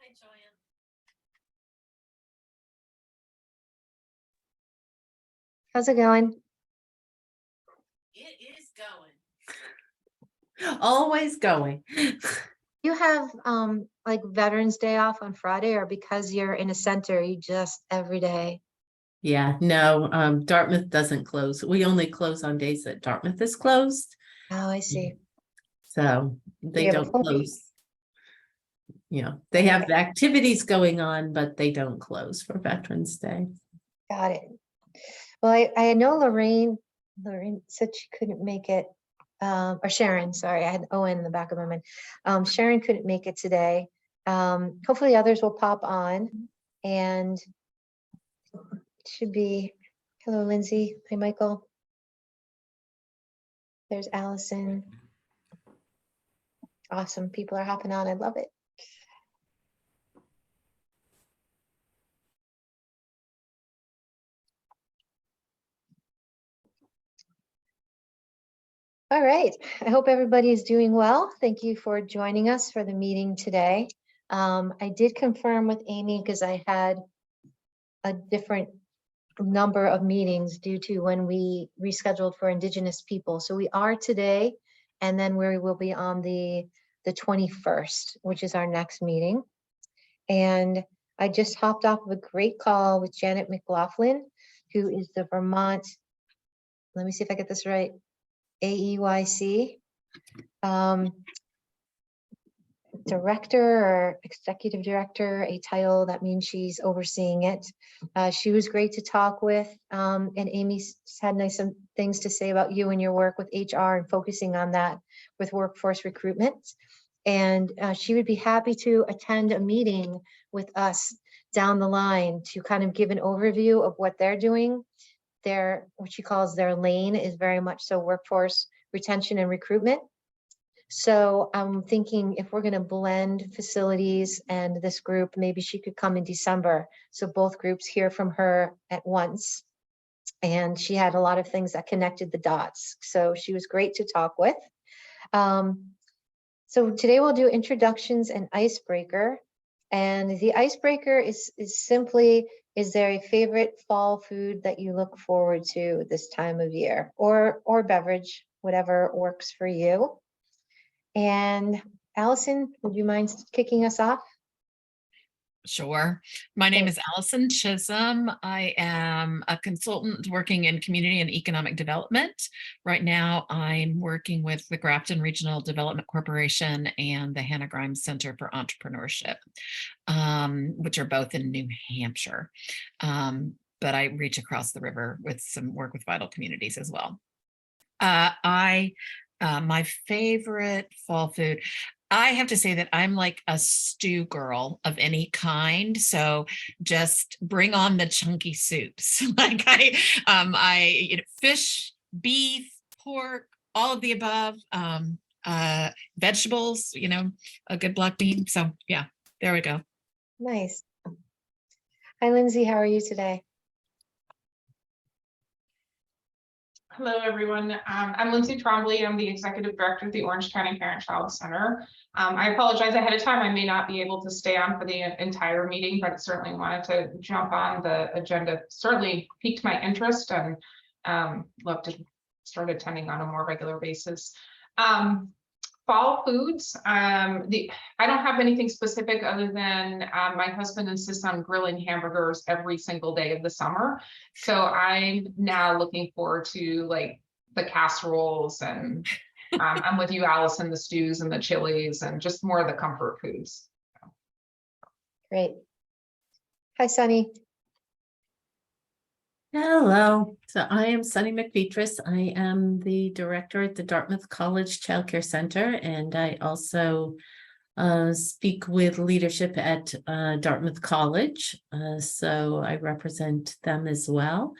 Hi, Joanne. How's it going? It is going. Always going. You have like Veterans Day off on Friday, or because you're in a center, you just every day? Yeah, no, Dartmouth doesn't close. We only close on days that Dartmouth is closed. Oh, I see. So they have a don't full week. close. You know, they have activities going on, but they don't close for Veterans Day. Got it. Well, I know Lorraine said she couldn't make it, or Sharon, sorry, I had Owen in the back of my mind. Sharon couldn't make it today. Hopefully others will pop on, and it should be, hello, Lindsay. Hi, Michael. There's Allison. Awesome. People are hopping on. I love it. All right. I hope everybody is doing well. Thank you for joining us for the meeting today. I did confirm with Amy because I had a different number of meetings due to when we rescheduled for Indigenous people. So we are today, and then we will be on the 21st, which is our next meeting. And I just hopped off of a great call with Janet McLaughlin, who is the Vermont, let me see if I get this right, AEYC director or executive director, a title that means she's overseeing it. She was great to talk with, and Amy's had nice things to say about you and your work with HR and focusing on that with workforce recruitment. And she would be happy to attend a meeting with us down the line to kind of give an overview of what they're doing. What she calls their lane is very much so workforce retention and recruitment. So I'm thinking if we're going to blend facilities and this group, maybe she could come in December. So both groups hear from her at once. And she had a lot of things that connected the dots. So she was great to talk with. So today we'll do introductions and icebreaker. And the icebreaker is simply, is there a favorite fall food that you look forward to this time of year, or beverage, whatever works for you? And Allison, would you mind kicking us off? Sure. My name Okay. is Allison Chisholm. I am a consultant working in community and economic development. Right now, I'm working with the Grafton Regional Development Corporation and the Hannah Grimes Center for Entrepreneurship, which are both in New Hampshire. But I reach across the river with some work with vital communities as well. My favorite fall food, I have to say that I'm like a stew girl of any kind. So just bring on the chunky soups. Like fish, beef, pork, all of the above, vegetables, a good black bean. So yeah, there we go. Nice. Hi, Lindsay. How are you today? Hello, everyone. I'm Lindsay Trombley. I'm the Executive Director of the Orange County Parent-Child Center. I apologize ahead of time. I may not be able to stay on for the entire meeting, but certainly wanted to jump on. The agenda certainly piqued my interest, and love to start attending on a more regular basis. Fall foods, I don't have anything specific other than my husband insists on grilling hamburgers every single day of the summer. So I'm now looking forward to like the casseroles, and I'm with you, Allison, the stews and the chilies and just more of the comfort foods. Great. Hi, Sunny. Hello. So I am Sunny McFeetris. I am the director at the Dartmouth College Childcare Center, and I also speak with leadership at Dartmouth College. So I represent them as well.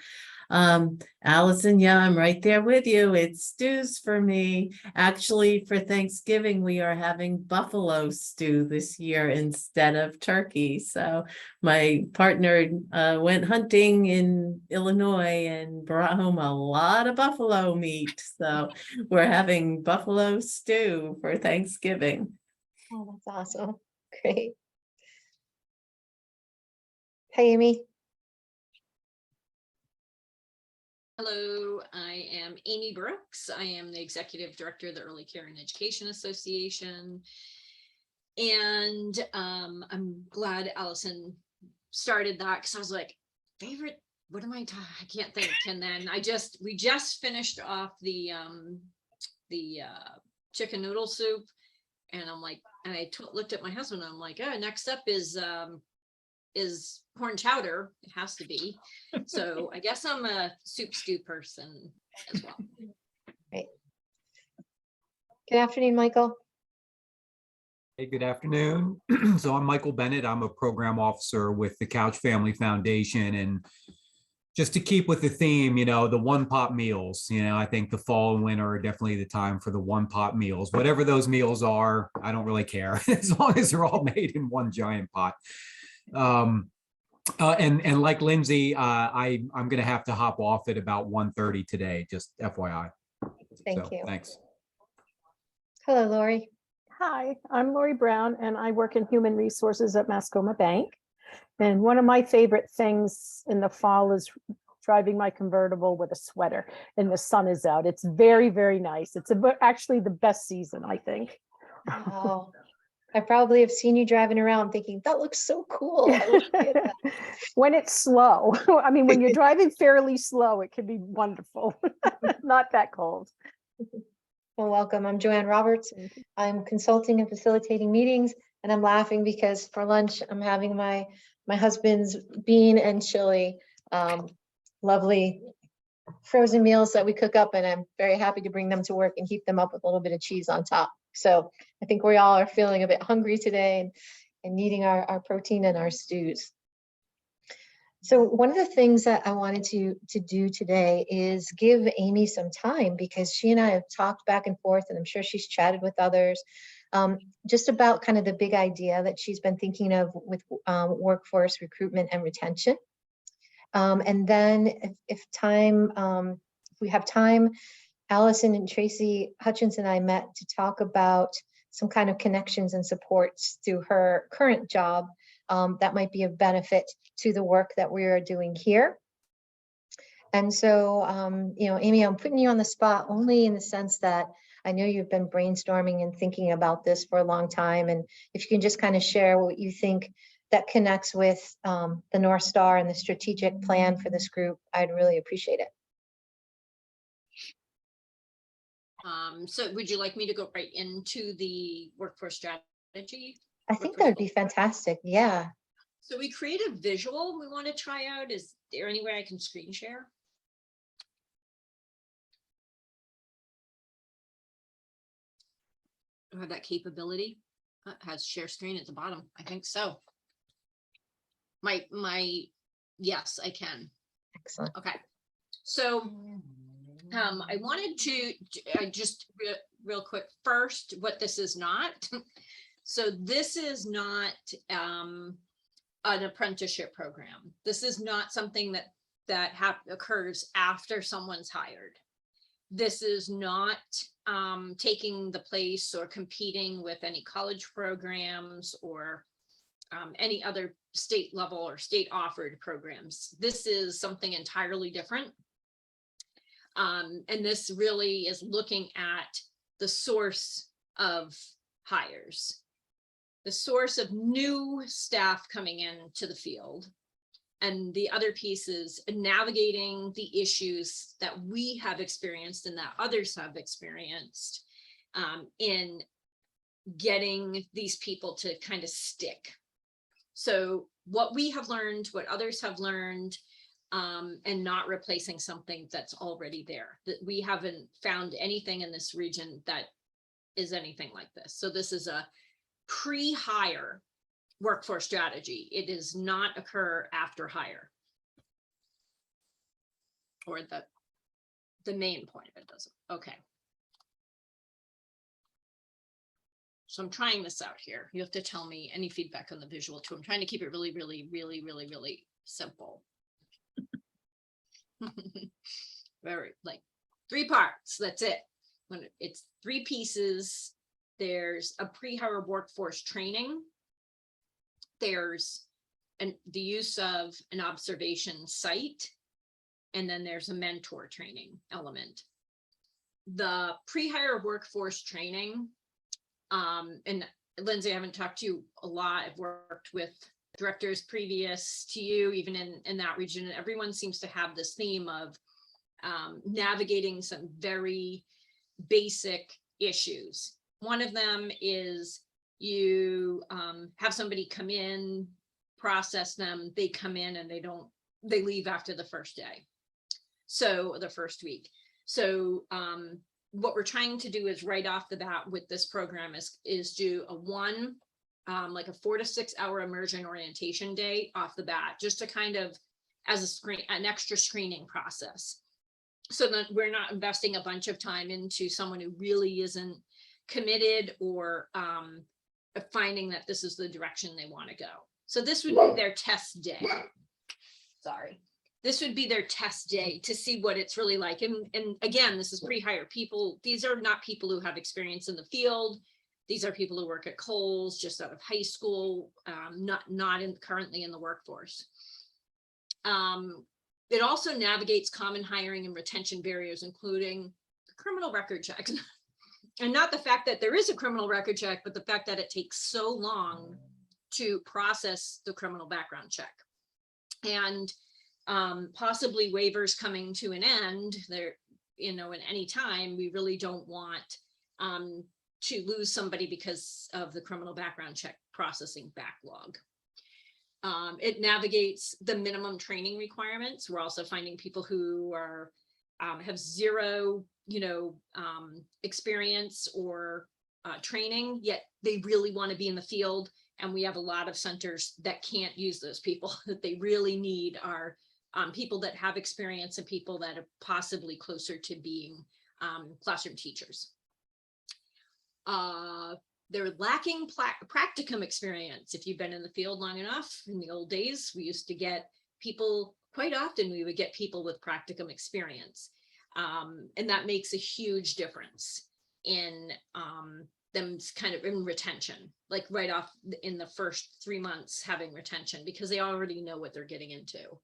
Allison, yeah, I'm right there with you. It's stews for me. Actually, for Thanksgiving, we are having buffalo stew this year instead of turkey. So my partner went hunting in Illinois and brought home a lot of buffalo meat. So we're having buffalo stew for Thanksgiving. Oh, that's awesome. Great. Hi, Amy. Hello, I am Amy Brooks. I am the Executive Director of the Early Care and Education Association. And I'm glad Allison started that because I was like, favorite, what am I talking? I can't think. And then we just finished off the chicken noodle soup. And I'm like, and I looked at my husband and I'm like, oh, next up is corn chowder. It has to be. So I guess I'm a soup stew person as well. Great. Good afternoon, Michael. Hey, good afternoon. So I'm Michael Bennett. I'm a program officer with the Couch Family Foundation. And just to keep with the theme, the one-pot meals, I think the fall and winter are definitely the time for the one-pot meals. Whatever those meals are, I don't really care as long as they're all made in one giant pot. And like Lindsay, I'm going to have to hop off at about 1:30 today, just FYI. Thank you. Thanks. Hello, Lori. Hi, I'm Lori Brown, and I work in human resources at Mascoma Bank. And one of my favorite things in the fall is driving my convertible with a sweater and the sun is out. It's very, very nice. It's actually the best season, I think. Wow. I probably have seen you driving around thinking, that looks so cool. I wish I had that." When it's slow. I mean, when you're driving fairly slow, it can be wonderful. Not that cold. Well, welcome. I'm Joanne Roberts. I'm consulting and facilitating meetings, and I'm laughing because for lunch, I'm having my husband's bean and chili, lovely frozen meals that we cook up, and I'm very happy to bring them to work and heat them up with a little bit of cheese on top. So I think we all are feeling a bit hungry today and needing our protein and our stews. So one of the things that I wanted to do today is give Amy some time, because she and I have talked back and forth, and I'm sure she's chatted with others, just about kind of the big idea that she's been thinking of with workforce recruitment and retention. And then if we have time, Allison and Tracy Hutchins and I met to talk about some kind of connections and supports through her current job that might be of benefit to the work that we are doing here. And so, Amy, I'm putting you on the spot only in the sense that I know you've been brainstorming and thinking about this for a long time. And if you can just kind of share what you think that connects with the North Star and the strategic plan for this group, I'd really appreciate it. So would you like me to go right into the workforce strategy? I think that would be fantastic. Yeah. So we create a visual we want to try out. Is there any way I can screen share? Do I have that capability? It has share screen at the bottom. I think so. Yes, I can. Excellent. Okay. So I wanted to just real quick first what this is not. So this is not an apprenticeship program. This is not something that occurs after someone's hired. This is not taking the place or competing with any college programs or any other state level or state offered programs. This is something entirely different. And this really is looking at the source of hires, the source of new staff coming into the field. And the other piece is navigating the issues that we have experienced and that others have experienced in getting these people to kind of stick. So what we have learned, what others have learned, and not replacing something that's already there. That we haven't found anything in this region that is anything like this. So this is a pre-hire workforce strategy. It does not occur after hire. Or the main point of it doesn't. Okay. So I'm trying this out here. You have to tell me any feedback on the visual too. I'm trying to keep it really, really, really, really, really simple. Very like 3 parts. That's it. When it's 3 pieces, there's a pre-hire workforce training. There's the use of an observation site, and then there's a mentor training element. The pre-hire workforce training, and Lindsay, I haven't talked to you a lot. I've worked with directors previous to you, even in that region, and everyone seems to have this theme of navigating some very basic issues. One of them is you have somebody come in, process them, they come in and they leave after the first day. So the first week. So what we're trying to do is right off the bat with this program is do like a 4 to 6 hour immersion orientation day off the bat, just to kind of as an extra screening process. So that we're not investing a bunch of time into someone who really isn't committed or finding that this is the direction they want to go. So this would be their test day. Sorry. This would be their test day to see what it's really like. And again, this is pre-hire people. These are not people who have experience in the field. These are people who work at Kohl's, just out of high school, not currently in the workforce. It also navigates common hiring and retention barriers, including the criminal record check. And not the fact that there is a criminal record check, but the fact that it takes so long to process the criminal background check. And possibly waivers coming to an end there, in any time. We really don't want to lose somebody because of the criminal background check processing backlog. It navigates the minimum training requirements. We're also finding people who are have zero, experience or training, yet they really want to be in the field. And we have a lot of centers that can't use those people. That they really need are people that have experience and people that are possibly closer to being classroom teachers. They're lacking practicum experience. If you've been in the field long enough, in the old days, we used to get people, quite often we would get people with practicum experience. And that makes a huge difference in them kind of in retention, like right off in the first 3 months having retention, because they already know what they're getting into.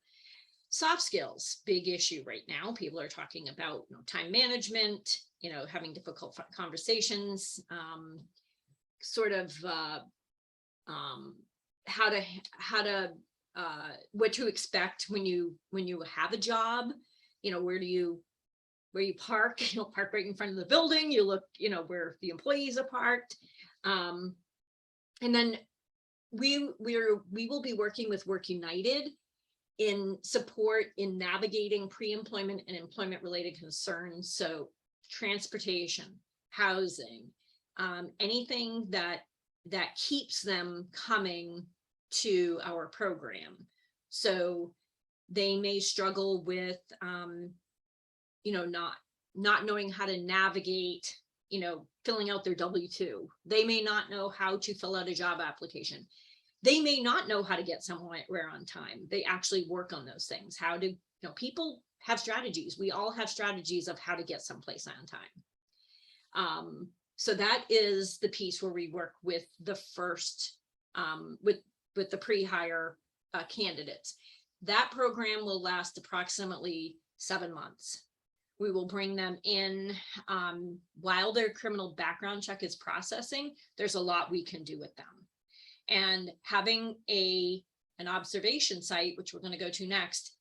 Soft skills, big issue right now. People are talking about time management, having difficult conversations, what to expect when you have a job. Where you park, park right in front of the building, you look, where the employees are parked. And then we will be working with Work United in support in navigating pre-employment and employment related concerns. So transportation, housing, anything that keeps them coming to our program. So they may struggle with, not knowing how to navigate, filling out their W-2. They may not know how to fill out a job application. They may not know how to get somewhere on time. They actually work on those things. How to, people have strategies. We all have strategies of how to get someplace on time. So that is the piece where we work with the first, with the pre-hire candidates. That program will last approximately 7 months. We will bring them in while their criminal background check is processing. There's a lot we can do with them. And having an observation site, which we're going to go to next,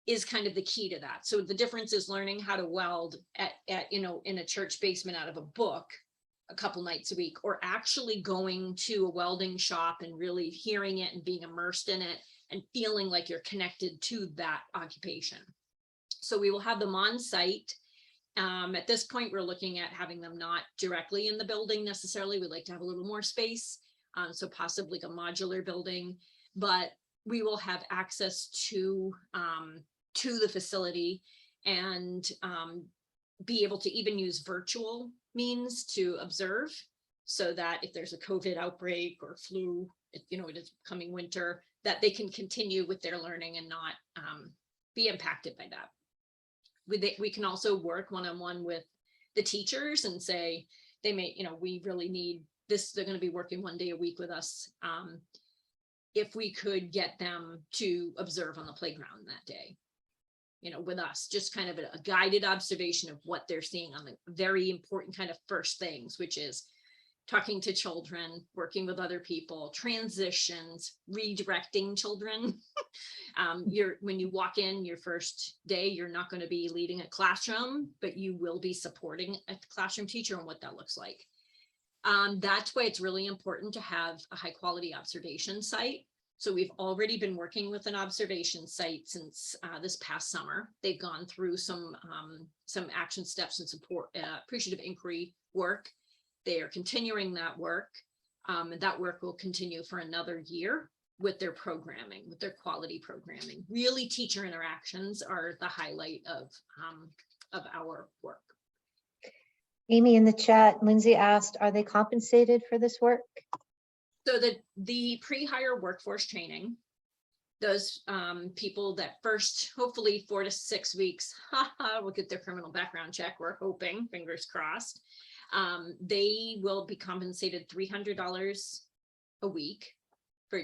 is kind of the key to that. So the difference is learning how to weld at in a church basement out of a book a couple nights a week, or actually going to a welding shop and really hearing it and being immersed in it and feeling like you're connected to that occupation. So we will have them on site. At this point, we're looking at having them not directly in the building necessarily. We'd like to have a little more space. So possibly a modular building, but we will have access to the facility and be able to even use virtual means to observe, so that if there's a COVID outbreak or flu, it is coming winter, that they can continue with their learning and not be impacted by that. We can also work one-on-one with the teachers and say, they may, we really need this, they're going to be working 1 day a week with us. if we could get them to observe on the playground that day, you know, with us, just kind of a guided observation of what they're seeing on the very important kind of first things, which is talking to children, working with other people, transitions, redirecting children. When you walk in your first day, you're not going to be leading a classroom, but you will be supporting a classroom teacher and what that looks like. That's why it's really important to have a high quality observation site. So we've already been working with an observation site since this past summer. They've gone through some action steps and support appreciative inquiry work. They are continuing that work, and that work will continue for another year with their programming, with their quality programming. Really, teacher interactions are the highlight of our work. Amy, in the chat, Lindsay asked, are they compensated for this work? So the pre-hire workforce training, those people that first, hopefully 4 to 6 weeks, will get their criminal background check. We're hoping, fingers crossed. They will be compensated $300 a week for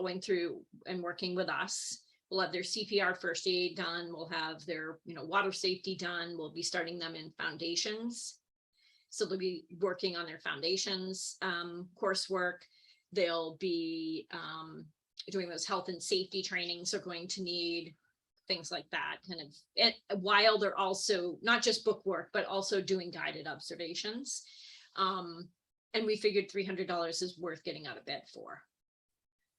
going through and working with us. We'll have their CPR first aid done. We'll have their, water safety done. We'll be starting them in foundations. So they'll be working on their foundations coursework. They'll be doing those health and safety trainings. They're going to need things like that, while they're also not just book work, but also doing guided observations. And we figured $300 is worth getting out of bed for.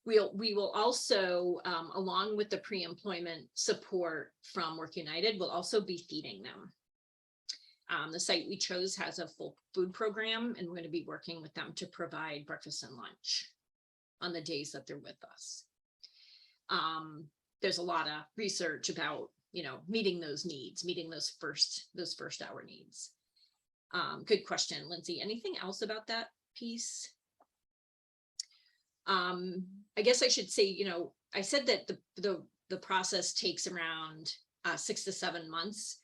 We will also, along with the pre-employment support from Work United, we'll also be feeding them. The site we chose has a full food program, and we're going to be working with them to provide breakfast and lunch on the days that they're with us. There's a lot of research about, meeting those needs, meeting those first hour needs. Good question, Lindsay. Anything else about that piece? I guess I should say, I said that the process takes around 6 to 7 months.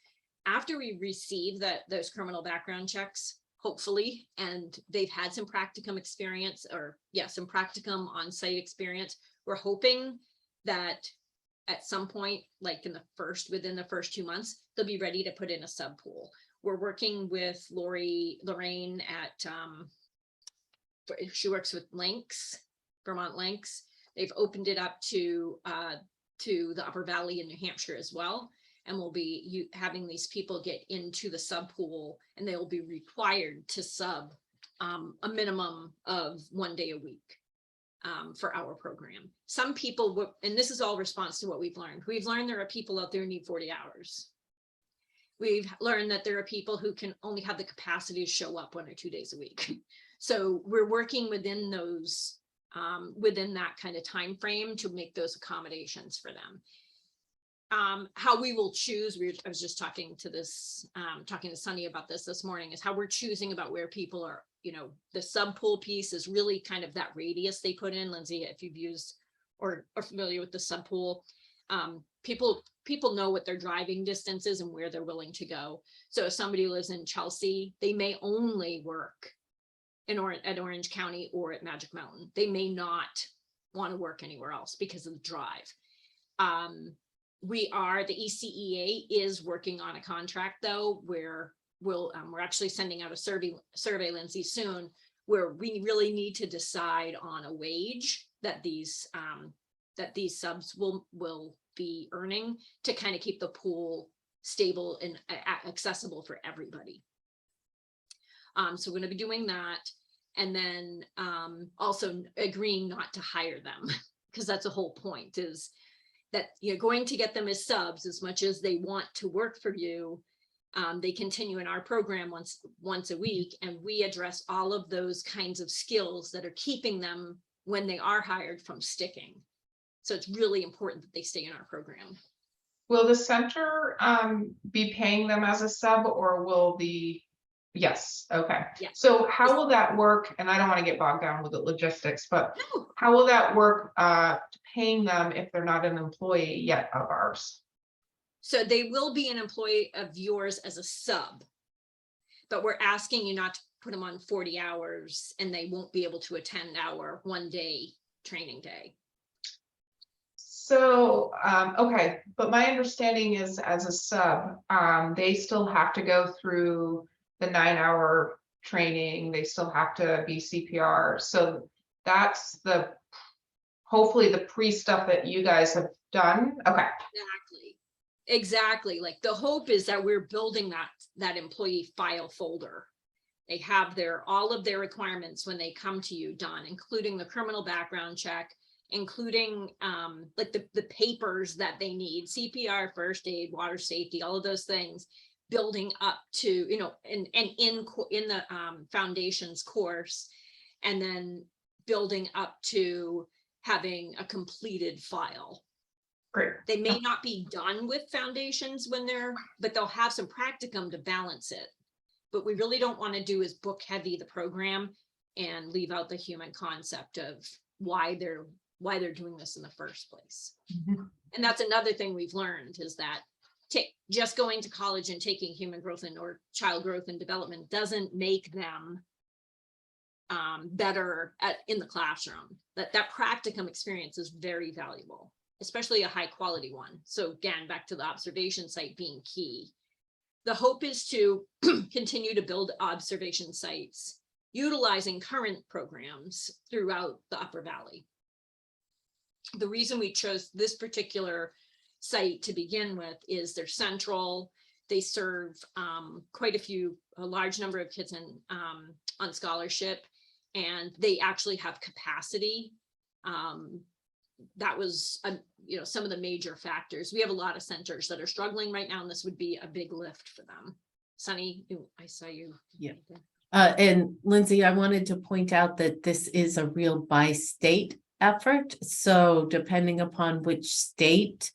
After we receive those criminal background checks, hopefully, and they've had some practicum experience, some practicum on-site experience, we're hoping that at some point, like within the first 2 months, they'll be ready to put in a sub pool. We're working with Lorraine at, she works with Vermont Lynx. They've opened it up to the Upper Valley in New Hampshire as well. And we'll be having these people get into the sub pool, and they will be required to sub a minimum of 1 day a week for our program. Some people, and this is all response to what we've learned. We've learned there are people out there who need 40 hours. We've learned that there are people who can only have the capacity to show up 1 or 2 days a week. So we're working within those, within that kind of time frame to make those accommodations for them. How we will choose, I was just talking to Sunny about this morning, is how we're choosing about where people are, the sub pool piece is really kind of that radius they put in. Lindsay, if you've used or are familiar with the sub pool, people know what their driving distance is and where they're willing to go. So if somebody lives in Chelsea, they may only work at Orange County or at Magic Mountain. They may not want to work anywhere else because of the drive. The ECEA is working on a contract though, where we're actually sending out a survey, Lindsay, soon, where we really need to decide on a wage that these subs will be earning to kind of keep the pool stable and accessible for everybody. So we're going to be doing that, and then also agreeing not to hire them, because that's the whole point, is that you're going to get them as subs as much as they want to work for you. They continue in our program once a week, and we address all of those kinds of skills that are keeping them, when they are hired, from sticking. So it's really important that they stay in our program. Will the center be paying them as a sub, or will yes, okay. Yeah. So how will that work? And I don't want to get bogged down with the logistics, but No. how will that work paying them if they're not an employee yet of ours? So they will be an employee of yours as a sub, but we're asking you not to put them on 40 hours, and they won't be able to attend our 1 day training day. So, okay, but my understanding is as a sub, they still have to go through the 9-hour training. They still have to be CPR. So that's hopefully the pre-stuff that you guys have done. Okay. Exactly. Like the hope is that we're building that employee file folder. They have all of their requirements when they come to you done, including the criminal background check, including like the papers that they need, CPR, first aid, water safety, all of those things, building up to, you know, and in the foundations course, and then building up to having a completed file. Great. They may not be done with foundations but they'll have some practicum to balance it. But we really don't want to do is book heavy the program and leave out the human concept of why they're doing this in the first place. Mm-hmm. And that's another thing we've learned is that just going to college and taking human growth or child growth and development doesn't make them better in the classroom. That practicum experience is very valuable, especially a high quality one. So again, back to the observation site being key. The hope is to continue to build observation sites utilizing current programs throughout the Upper Valley. The reason we chose this particular site to begin with is they're central. They serve a large number of kids on scholarship, and they actually have capacity. That was some of the major factors. We have a lot of centers that are struggling right now, and this would be a big lift for them. Sunny, I saw you. Yeah. And Lindsay, I wanted to point out that this is a real by-state effort. So depending upon which state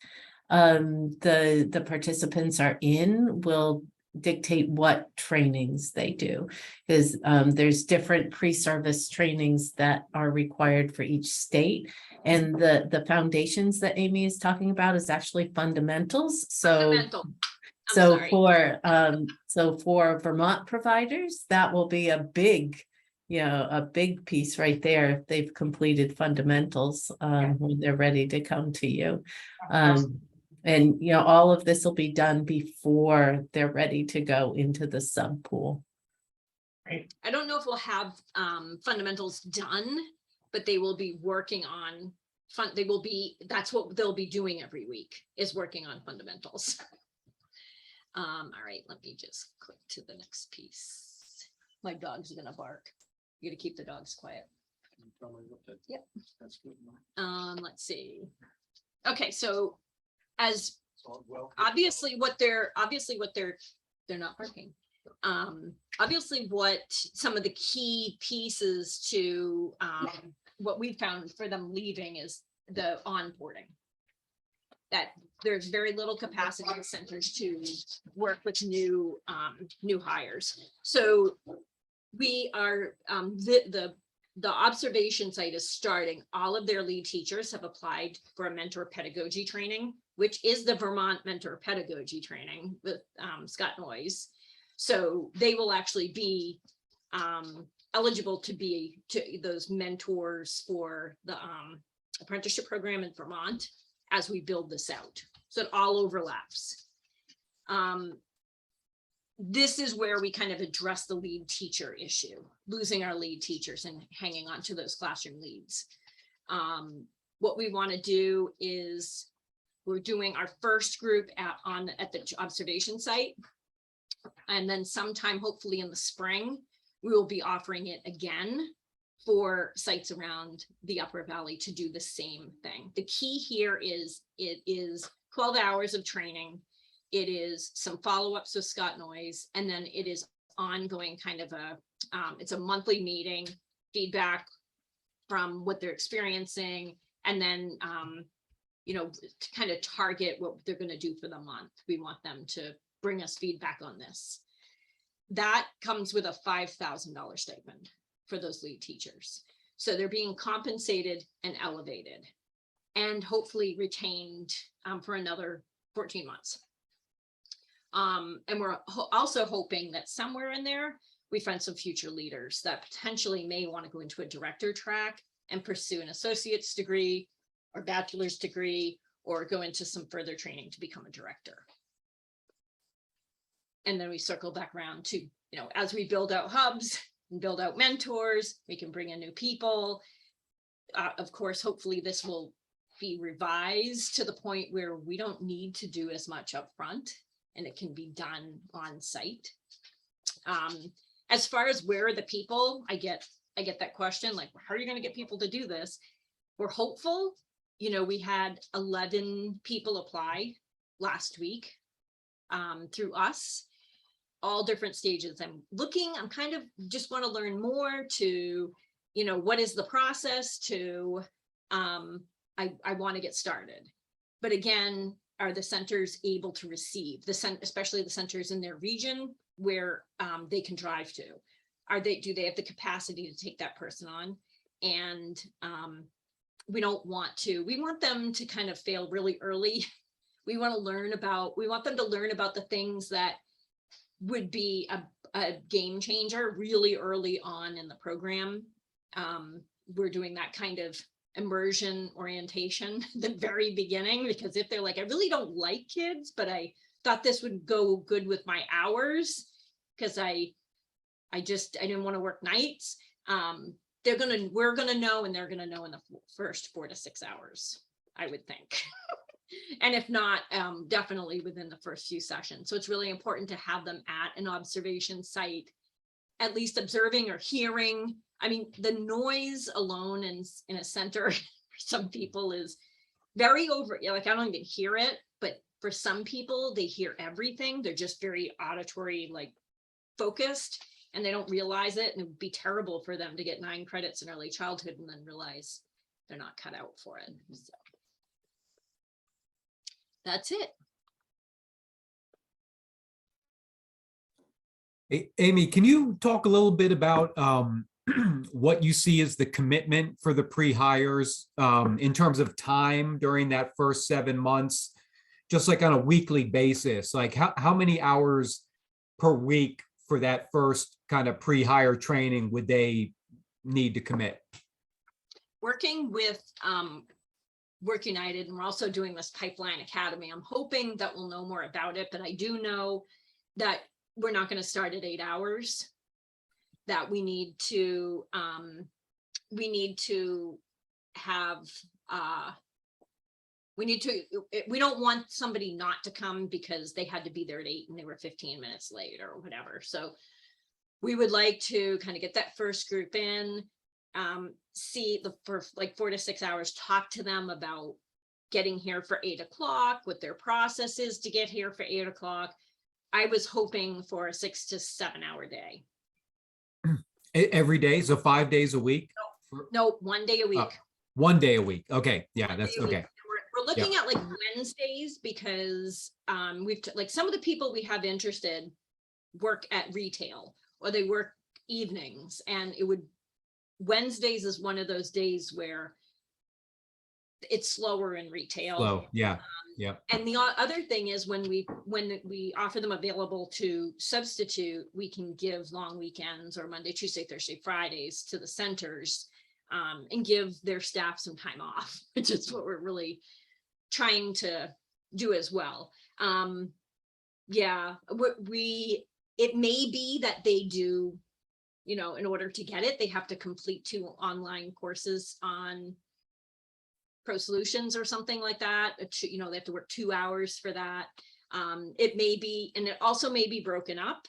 the participants are in will dictate what trainings they do, because there's different pre-service trainings that are required for each state, and the foundations that Amy is talking about is actually fundamentals. So for Vermont providers, that will be a big piece right there if they've completed fundamentals when they're ready to come to you. And all of this will be done before they're ready to go into the sub pool. Right. I don't know if we'll have fundamentals done, but they will be working on that's what they'll be doing every week, is working on fundamentals. All right, let me just click to the next piece. My dog's gonna bark. You gotta keep the dogs quiet. Yep. Let's see. Okay, so as obviously what they're not barking. Obviously what some of the key pieces to what we found for them leaving is the onboarding. That there's very little capacity in centers to work with new hires. So we are the observation site is starting. All of their lead teachers have applied for a mentor pedagogy training, which is the Vermont mentor pedagogy training with Scott Noyes. So they will actually be eligible to be those mentors for the apprenticeship program in Vermont as we build this out. So it all overlaps. This is where we kind of address the lead teacher issue, losing our lead teachers and hanging on to those classroom leads. What we want to do is we're doing our first group at the observation site. And then sometime, hopefully in the spring, we will be offering it again for sites around the Upper Valley to do the same thing. The key here is it is 12 hours of training. It is some follow-ups with Scott Noyes, and then it is ongoing kind of it's a monthly meeting, feedback from what they're experiencing, and then, to kind of target what they're going to do for the month. We want them to bring us feedback on this. That comes with a $5,000 stipend for those lead teachers. So they're being compensated and elevated and hopefully retained for another 14 months. And we're also hoping that somewhere in there, we find some future leaders that potentially may want to go into a director track and pursue an associate's degree or bachelor's degree, or go into some further training to become a director. And then we circle back around to, as we build out hubs and build out mentors, we can bring in new people. Of course, hopefully this will be revised to the point where we don't need to do as much upfront and it can be done on site. As far as where are the people, I get that question, like, how are you going to get people to do this? We're hopeful. We had 11 people apply last week through us, all different stages. I'm kind of just want to learn more to, what is the process to, I want to get started. But again, are the centers able to receive especially the centers in their region where they can drive to? Do they have the capacity to take that person on? And we want them to kind of fail really early. We want them to learn about the things that would be a game changer really early on in the program. We're doing that kind of immersion orientation at the very beginning, because if they're like, I really don't like kids, but I thought this would go good with my hours because I didn't want to work nights. We're gonna know, and they're gonna know in the first 4 to 6 hours, I would think. And if not, definitely within the first few sessions. So it's really important to have them at an observation site, at least observing or hearing. I mean, the noise alone in a center for some people is very like, I don't even hear it, but for some people, they hear everything. They're just very auditory, like focused, and they don't realize it. And it would be terrible for them to get 9 credits in early childhood and then realize they're not cut out for it. So that's it. Hey, Amy, can you talk a little bit about what you see as the commitment for the pre-hires in terms of time during that first 7 months, just like on a weekly basis? Like how many hours per week for that first kind of pre-hire training would they need to commit? Working with Work United, and we're also doing this Pipeline Academy. I'm hoping that we'll know more about it, but I do know that we're not going to start at 8 hours, that we need to have, we don't want somebody not to come because they had to be there at 8 and they were 15 minutes late or whatever. So we would like to kind of get that first group in, see for like 4 to 6 hours, talk to them about getting here for 8 o'clock, what their process is to get here for 8 o'clock. I was hoping for a 6 to 7 hour day. Every day? So 5 days a week? No, 1 day a week. 1 day a week. Okay. Yeah, that's okay. We're looking at like Wednesdays because we've like some of the people we have interested work at retail or they work evenings, and Wednesdays is one of those days where it's slower in retail. Slow. Yeah. Yeah. And the other thing is when we offer them available to substitute, we can give long weekends or Monday, Tuesday, Thursday, Fridays to the centers and give their staff some time off, which is what we're really trying to do as well. Yeah, it may be that they do, in order to get it, they have to complete 2 online courses on Pro Solutions or something like that. They have to work 2 hours for that. It may be, and it also may be broken up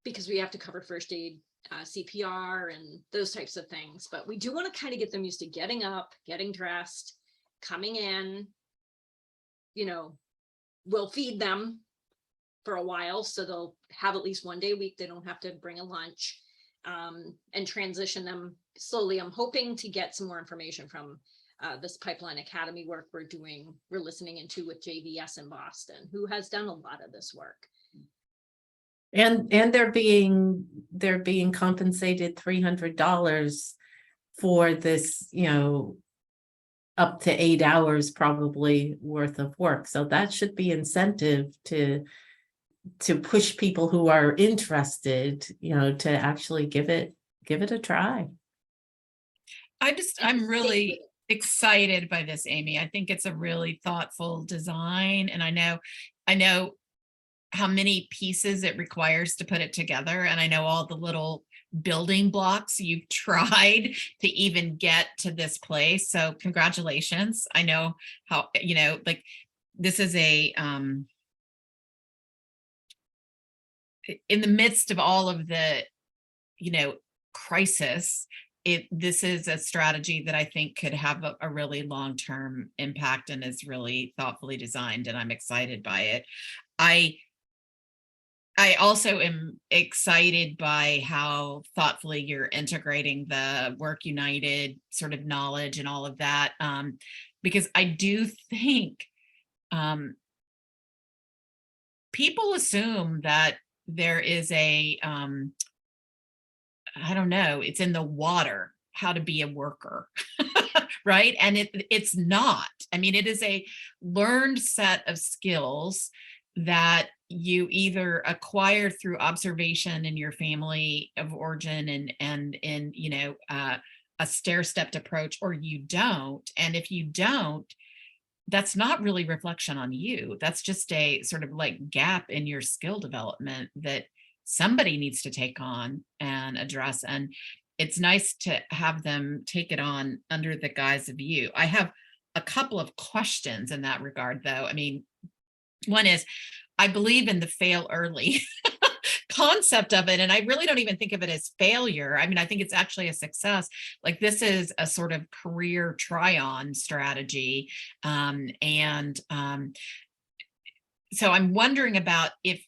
because we have to cover first aid, CPR and those types of things. But we do want to kind of get them used to getting up, getting dressed, coming in, we'll feed them for a while. So they'll have at least 1 day a week. They don't have to bring a lunch and transition them slowly. I'm hoping to get some more information from this Pipeline Academy work we're listening into with JVS in Boston, who has done a lot of this work. And they're being compensated $300 for this, up to 8 hours probably worth of work. So that should be incentive to push people who are interested, to actually give it a try. I'm really excited by this, Amy. I think it's a really thoughtful design, and I know how many pieces it requires to put it together, and I know all the little building blocks you've tried to even get to this place. So congratulations. I know how, like, this is a in the midst of all of the, crisis, this is a strategy that I think could have a really long-term impact and is really thoughtfully designed, and I'm excited by it. I also am excited by how thoughtfully you're integrating the Work United sort of knowledge and all of that, because I do think people assume that there is a, I don't know, it's in the water how to be a worker, right? And it's not. I mean, it is a learned set of skills that you either acquire through observation in your family of origin and in, a stair-stepped approach, or you don't. And if you don't, that's not really reflection on you. That's just a sort of like gap in your skill development that somebody needs to take on and address. And it's nice to have them take it on under the guise of you. I have a couple of questions in that regard, though. I mean, one is, I believe in the fail early concept of it, and I really don't even think of it as failure. I mean, I think it's actually a success. Like, this is a sort of career try-on strategy. So I'm wondering about if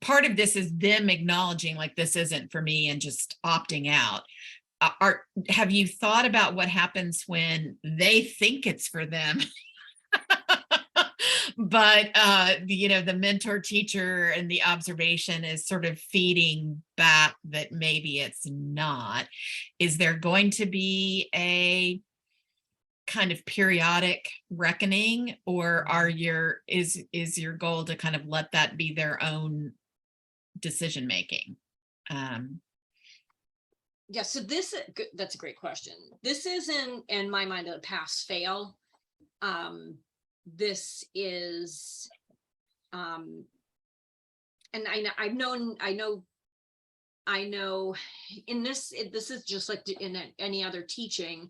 part of this is them acknowledging, like, this isn't for me and just opting out. Have you thought about what happens when they think it's for them? But the mentor teacher and the observation is sort of feeding back that maybe it's not. Is there going to be a kind of periodic reckoning, or is your goal to kind of let that be their own decision making? Yeah, so that's a great question. This isn't, in my mind, a pass fail. This is, and I know in this is just like in any other teaching,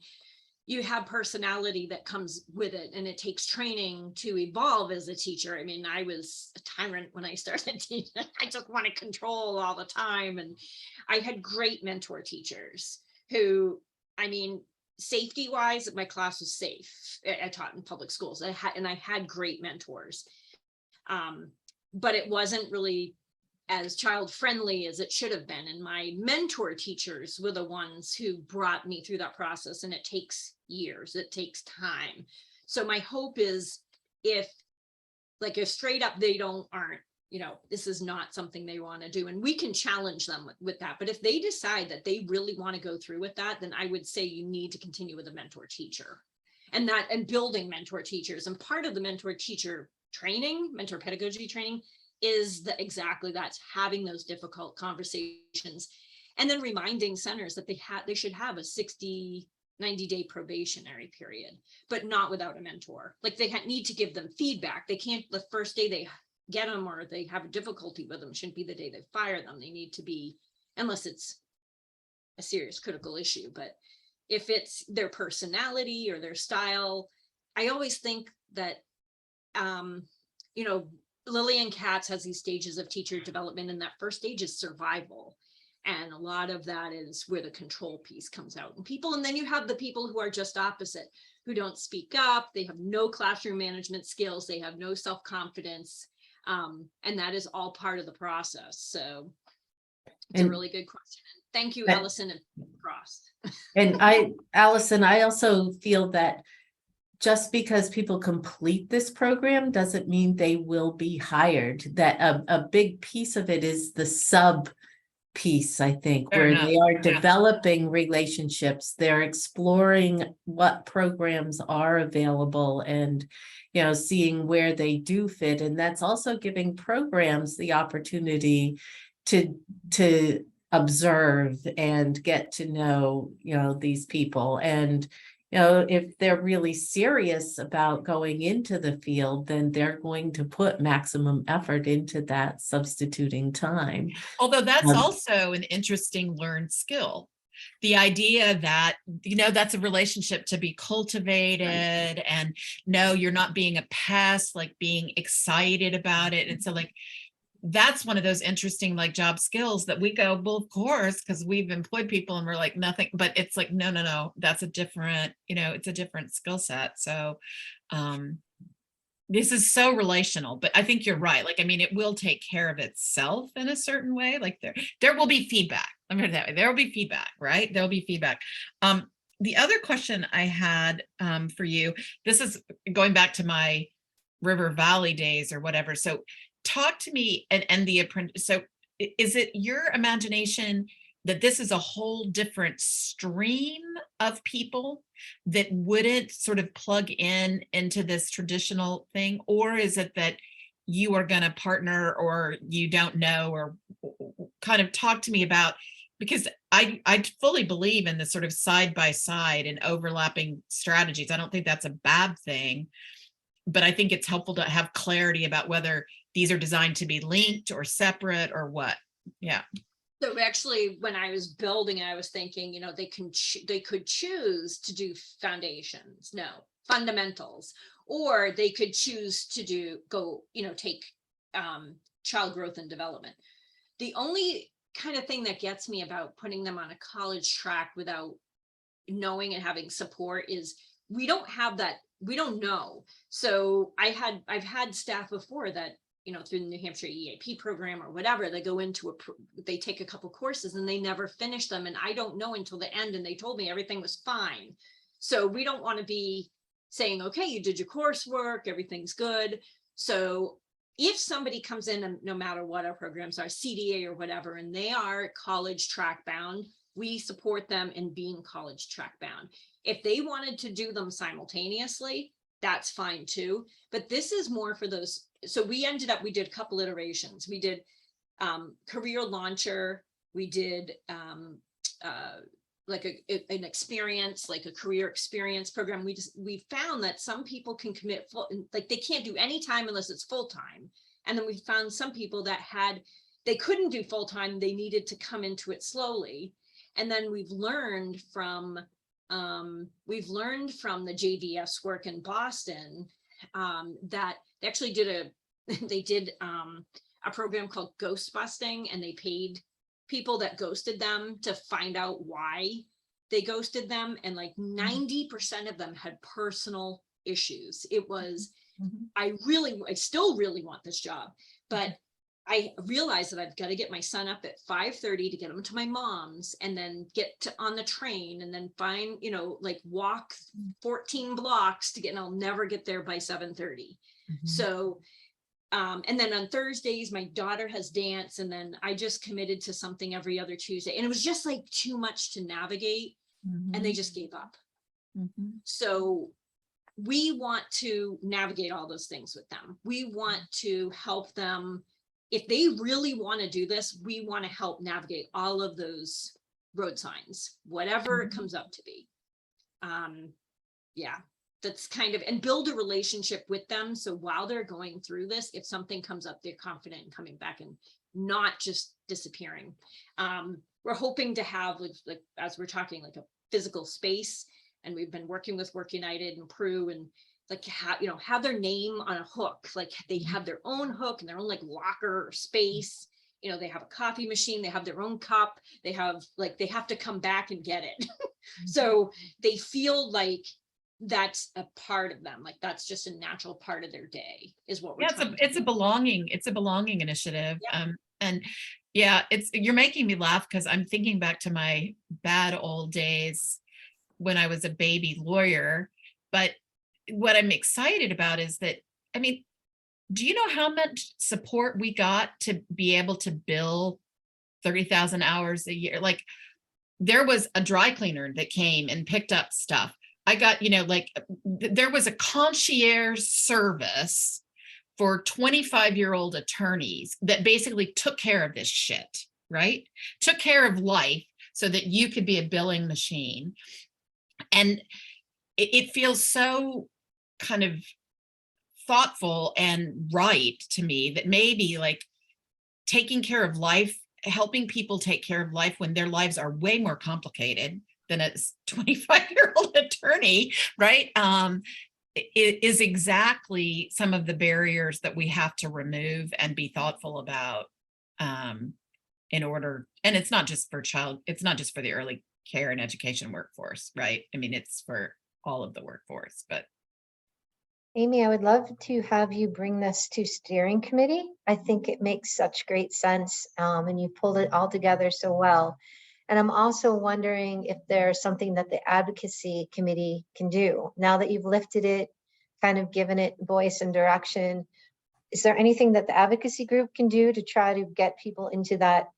you have personality that comes with it, and it takes training to evolve as a teacher. I mean, I was a tyrant when I started teaching. I just want to control all the time. And I had great mentor teachers who, I mean, safety wise, my class was safe. I taught in public schools, and I had great mentors. But it wasn't really as child friendly as it should have been. And my mentor teachers were the ones who brought me through that process. And it takes years, it takes time. So my hope is, if straight up they aren't, this is not something they want to do, and we can challenge them with that. But if they decide that they really want to go through with that, then I would say you need to continue with a mentor teacher and building mentor teachers. And part of the mentor teacher training, mentor pedagogy training, is exactly that's having those difficult conversations, and then reminding centers that they should have a 90-day probationary period, but not without a mentor. Like, they need to give them feedback. They can't, the first day they get them or they have a difficulty with them shouldn't be the day they fire them. They need to be, unless it's a serious critical issue, but if it's their personality or their style, I always think that, Lillian Katz has these stages of teacher development, and that first stage is survival. And a lot of that is where the control piece comes out. And then you have the people who are just opposite, who don't speak up. They have no classroom management skills. They have no self-confidence. And that is all part of the process. So it's a really good question. Thank you, Allison and Frost. And Allison, I also feel that just because people complete this program doesn't mean they will be hired. That a big piece of it is the sub piece, I think, where they are developing relationships. They're exploring what programs are available and, seeing where they do fit. And that's also giving programs the opportunity to observe and get to know, these people. And, if they're really serious about going into the field, then they're going to put maximum effort into that substituting time. Although that's Um, also an interesting learned skill. The idea that, that's a relationship to be cultivated, and no, you're not being a pest, like being excited about it. And so like, that's one of those interesting like job skills that we go, well, of course, because we've employed people and we're like nothing, but it's like, no, that's a different, it's a different skill set. So this is so relational, but I think you're right. Like, I mean, it will take care of itself in a certain way. Like there will be feedback. Let me put it that way. There will be feedback, right? There'll be feedback. The other question I had for you, this is going back to my River Valley days or whatever. So talk to me and the apprentice. So is it your imagination that this is a whole different stream of people that wouldn't sort of plug into this traditional thing? Or is it that you are going to partner, or you don't know, or kind of talk to me about, because I fully believe in the sort of side by side and overlapping strategies. I don't think that's a bad thing, but I think it's helpful to have clarity about whether these are designed to be linked or separate or what. Yeah. So actually, when I was building, I was thinking, they could choose to do foundations, fundamentals, or they could choose to take child growth and development. The only kind of thing that gets me about putting them on a college track without knowing and having support is we don't have that. We don't know. So I've had staff before that, through the New Hampshire EAP program or whatever, they go into they take a couple courses and they never finish them. And I don't know until the end. And they told me everything was fine. So we don't want to be saying, okay, you did your coursework, everything's good. So if somebody comes in, and no matter what our programs are, CDA or whatever, and they are college track bound, we support them in being college track bound. If they wanted to do them simultaneously, that's fine too. But this is more for those. So we did a couple iterations. We did career launcher. We did like an experience, like a career experience program. We found that some people can commit full, like they can't do any time unless it's full time. And then we found some people that they couldn't do full time. They needed to come into it slowly. And then we've learned from the JVS work in Boston that they actually did a program called ghost busting, and they paid people that ghosted them to find out why they ghosted them. And like 90% of them had personal issues. It was, I still really want this job, but I realized that I've got to get my son up at 5:30 to get him to my mom's, and then get on the train, and then find, walk 14 blocks to get, and I'll never get there by 7:30. So, and then on Thursdays, my daughter has dance, and then I just committed to something every other Tuesday, and it was just like too much to navigate, and they just gave up. So we want to navigate all those things with them. We want to help them. If they really want to do this, we want to help navigate all of those road signs, whatever it comes up to be. Yeah, that's kind of, and build a relationship with them. So while they're going through this, if something comes up, they're confident in coming back and not just disappearing. We're hoping to have, like as we're talking, like a physical space, and we've been working with Work United and Prue, and like have their name on a hook, like they have their own hook and their own like locker or space. They have a coffee machine, they have their own cup, they have to come back and get it. So they feel like that's a part of them, like that's just a natural part of their day, is what we're trying to do. It's a belonging initiative. And yeah, you're making me laugh, because I'm thinking back to my bad old days when I was a baby lawyer. But what I'm excited about is that, I mean, do you know how much support we got to be able to bill 30,000 hours a year? Like, there was a dry cleaner that came and picked up stuff. I got, there was a concierge service for 25-year-old attorneys that basically took care of this shit. right? Took care of life so that you could be a billing machine. And it feels so kind of thoughtful and right to me that maybe like taking care of life, helping people take care of life when their lives are way more complicated than a 25-year-old attorney, right? It is exactly some of the barriers that we have to remove and be thoughtful about in order, and it's not just for the early care and education workforce, right? I mean, it's for all of the workforce, but. Amy, I would love to have you bring this to steering committee. I think it makes such great sense, and you pulled it all together so well. And I'm also wondering if there's something that the advocacy committee can do. Now that you've lifted it, kind of given it voice and direction, is there anything that the advocacy group can do to try to get people into that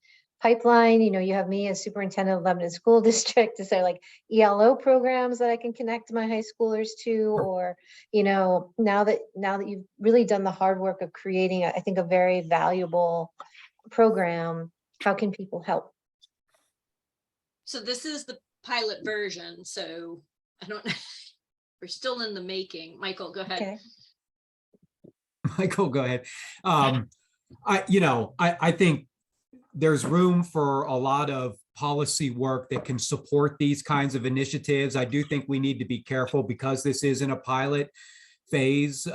pipeline? You know, you have me as superintendent of Lebanon School District. Is there like ELO programs that I can connect my high schoolers to? Or, you know, now that you've really done the hard work of creating, I think, a very valuable program, how can people help? So this is the pilot version, so I don't, we're still in the making. Michael, go ahead. Okay. Michael, go ahead. I think there's room for a lot of policy work that can support these kinds of initiatives. I do think we need to be careful because this isn't a pilot phase.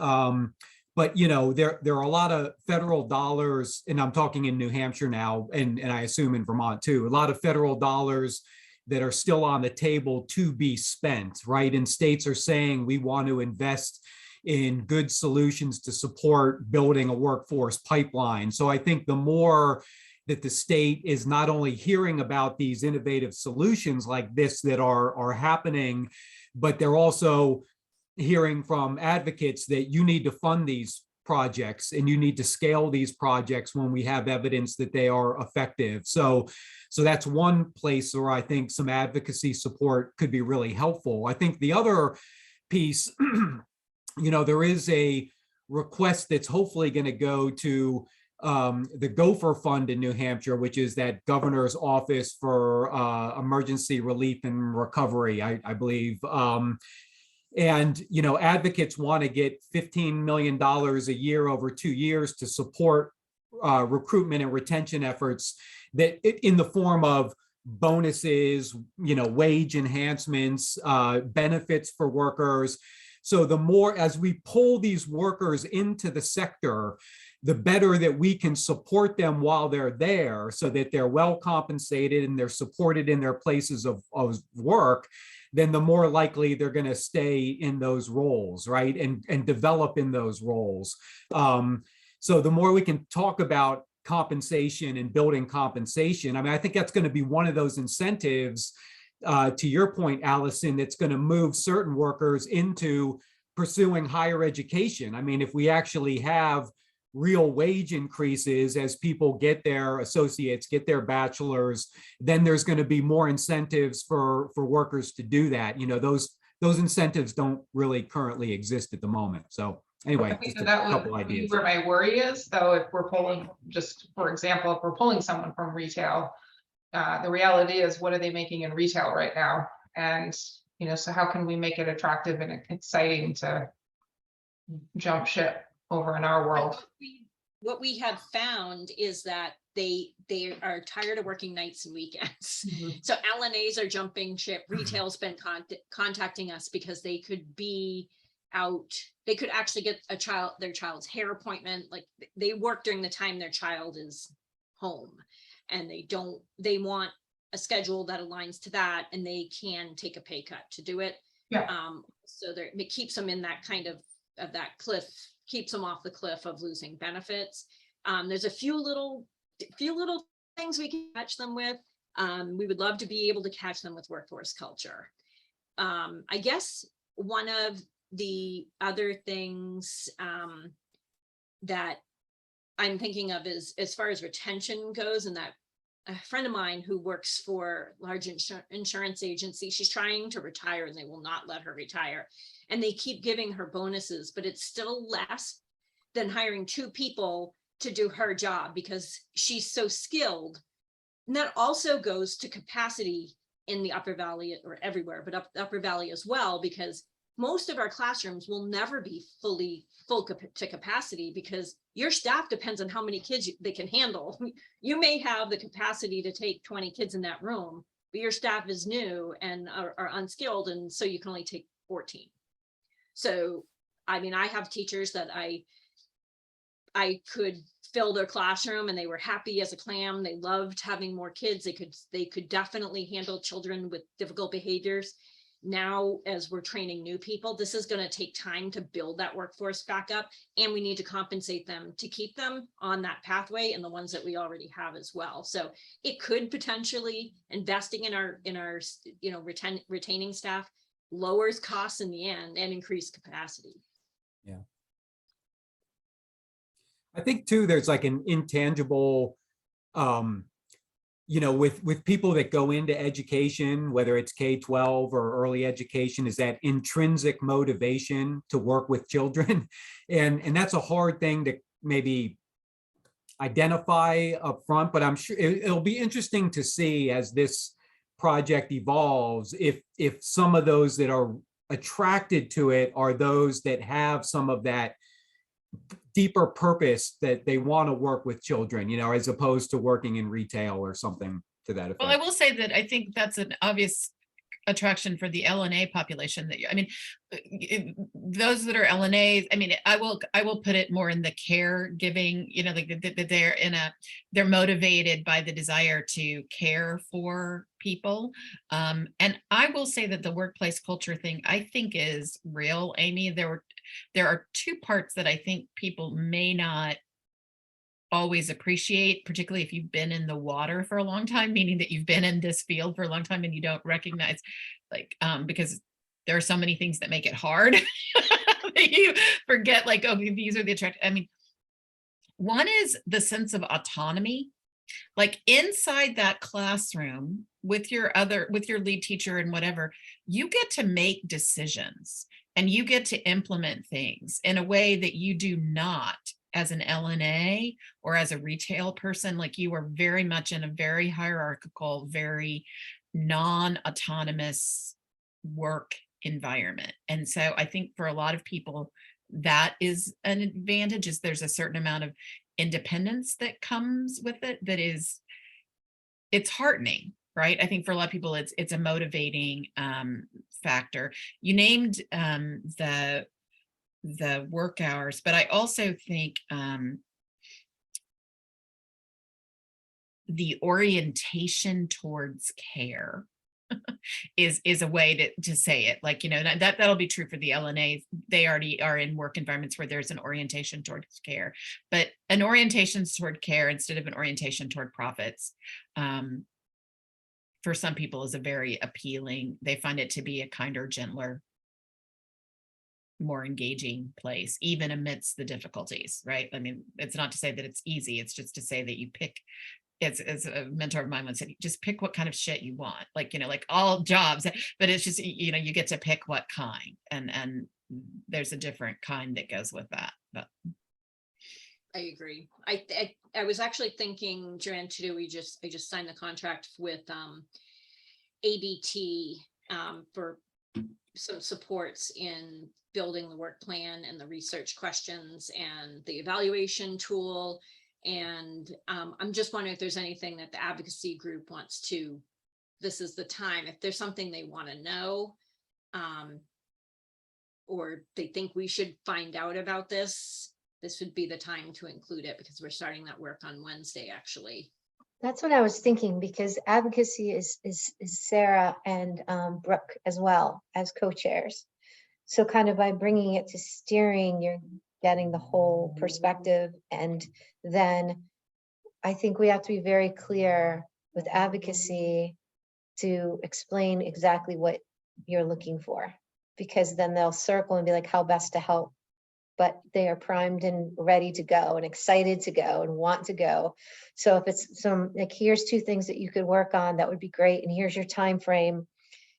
But there are a lot of federal dollars, and I'm talking in New Hampshire now, and I assume in Vermont too, a lot of federal dollars that are still on the table to be spent, right? And states are saying we want to invest in good solutions to support building a workforce pipeline. So I think the more that the state is not only hearing about these innovative solutions like this that are happening, but they're also hearing from advocates that you need to fund these projects and you need to scale these projects when we have evidence that they are effective. So that's one place where I think some advocacy support could be really helpful. I think the other piece, there is a request that's hopefully going to go to the Gopher Fund in New Hampshire, which is that governor's office for emergency relief and recovery, I believe. And advocates want to get $15 million a year over 2 years to support recruitment and retention efforts that in the form of bonuses, wage enhancements, benefits for workers. So the more as we pull these workers into the sector, the better that we can support them while they're there so that they're well compensated and they're supported in their places of work, then the more likely they're going to stay in those roles, right? And develop in those roles. So the more we can talk about compensation and building compensation, I mean, I think that's going to be one of those incentives, to your point, Allison, that's going to move certain workers into pursuing higher education. I mean, if we actually have real wage increases as people get their associates, get their bachelors, then there's going to be more incentives for workers to do that. Those incentives don't really currently exist at the moment. So anyway, just a couple ideas. Where my worry is, though, if we're pulling, just for example, if we're pulling someone from retail, the reality is, what are they making in retail right now? And so how can we make it attractive and exciting to jump ship over in our world? What we have found is that they are tired of working nights and weekends. So LNAs are jumping ship. Retail's been contacting us because they could be out. They could actually get their child's hair appointment. Like they work during the time their child is home, and they want a schedule that aligns to that, and they can take a pay cut to do it. Yeah. So it keeps them in that kind of that cliff, keeps them off the cliff of losing benefits. There's a few little things we can catch them with. We would love to be able to catch them with workforce culture. I guess one of the other things that I'm thinking of is, as far as retention goes, and that a friend of mine who works for a large insurance agency, she's trying to retire and they will not let her retire. And they keep giving her bonuses, but it's still less than hiring 2 people to do her job because she's so skilled And that also goes to capacity in the Upper Valley, or everywhere, but Upper Valley as well, because most of our classrooms will never be full to capacity, because your staff depends on how many kids they can handle. You may have the capacity to take 20 kids in that room, but your staff is new and are unskilled, and so you can only take 14. So, I mean, I have teachers that I could fill their classroom and they were happy as a clam. They loved having more kids. They could definitely handle children with difficult behaviors. Now, as we're training new people, this is going to take time to build that workforce back up, and we need to compensate them to keep them on that pathway, and the ones that we already have as well. So it could potentially, investing in our retaining staff lowers costs in the end and increase capacity. Yeah. I think too, there's like an intangible, with people that go into education, whether it's K-12 or early education, is that intrinsic motivation to work with children. And that's a hard thing to maybe identify up front, but I'm sure it'll be interesting to see as this project evolves, if some of those that are attracted to it are those that have some of that deeper purpose that they want to work with children, as opposed to working in retail or something to that effect. Well, I will say that I think that's an obvious attraction for the LNA population. Those that are LNAs, I will put it more in the caregiving, like they're motivated by the desire to care for people. And I will say that the workplace culture thing, I think, is real, Amy. There are two parts that I think people may not always appreciate, particularly if you've been in the water for a long time, meaning that you've been in this field for a long time and you don't recognize, because there are so many things that make it hard that you forget, like, oh, these are the attractive. One is the sense of autonomy, like inside that classroom with your lead teacher and whatever, you get to make decisions and you get to implement things in a way that you do not as an LNA or as a retail person. Like, you are very much in a very hierarchical, very non-autonomous work environment. And so I think for a lot of people, that is an advantage, is there's a certain amount of independence that comes with it it's heartening, right? I think for a lot of people, it's a motivating factor. You named the work hours, but I also think the orientation towards care is a way to say it. Like, that'll be true for the LNAs. They already are in work environments where there's an orientation towards care, but an orientation toward care instead of an orientation toward profits, for some people, is a very appealing. They find it to be a kinder, gentler, more engaging place, even amidst the difficulties, right? It's not to say that it's easy. It's just to say that you pick. It's a mentor of mine once said, just pick what kind of shit you want, like all jobs, but it's just, you get to pick what kind, and there's a different kind that goes with that. But I agree. I was actually thinking, Joanne, too, I just signed the contract with ABT for some supports in building the work plan and the research questions and the evaluation tool. And I'm just wondering if there's anything that the advocacy group wants to, this is the time, if there's something they want to know, or they think we should find out about this would be the time to include it, because we're starting that work on Wednesday, actually. That's what I was thinking, because advocacy is Sara and Brooke as well as co-chairs. So kind of by bringing it to steering, you're getting the whole perspective. And then I think we have to be very clear with advocacy to explain exactly what you're looking for, because then they'll circle and be like, how best to help. But they are primed and ready to go and excited to go and want to go. So if it's here's 2 things that you could work on, that would be great. And here's your time frame.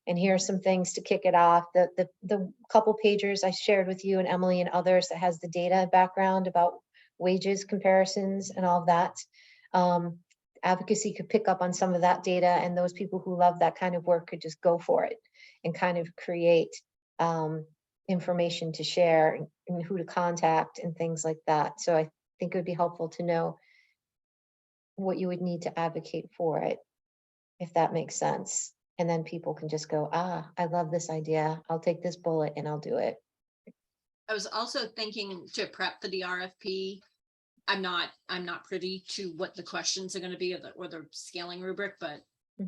And here are some things to kick it off. The couple pagers I shared with you and Emily and others that has the data background about wages comparisons and all of that. advocacy could pick up on some of that data, and those people who love that kind of work could just go for it and kind of create information to share and who to contact and things like that. So I think it would be helpful to know what you would need to advocate for it, if that makes sense. And then people can just go, ah, I love this idea. I'll take this bullet and I'll do it. I was also thinking to prep for the RFP. I'm not privy to what the questions are going to be or the scaling rubric, but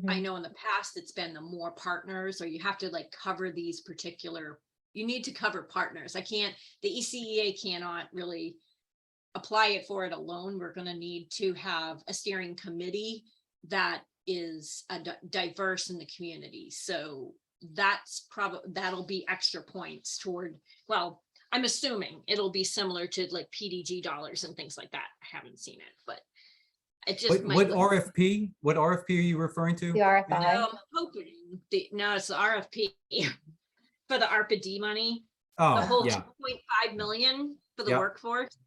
I know in the past it's been the more partners, or you have to like cover these particular, you need to cover partners. The ECEA cannot really apply it for it alone. We're going to need to have a steering committee that is diverse in the community. So that's probably, that'll be extra points toward, well, I'm assuming it'll be similar to like PDG dollars and things like that. I haven't seen it, but it just What RFP? What RFP are you referring to? The RFI. I'm hoping no, it's the RFP for the ARPA-D money. The Oh, whole yeah, 2.5 million for the Yep. workforce.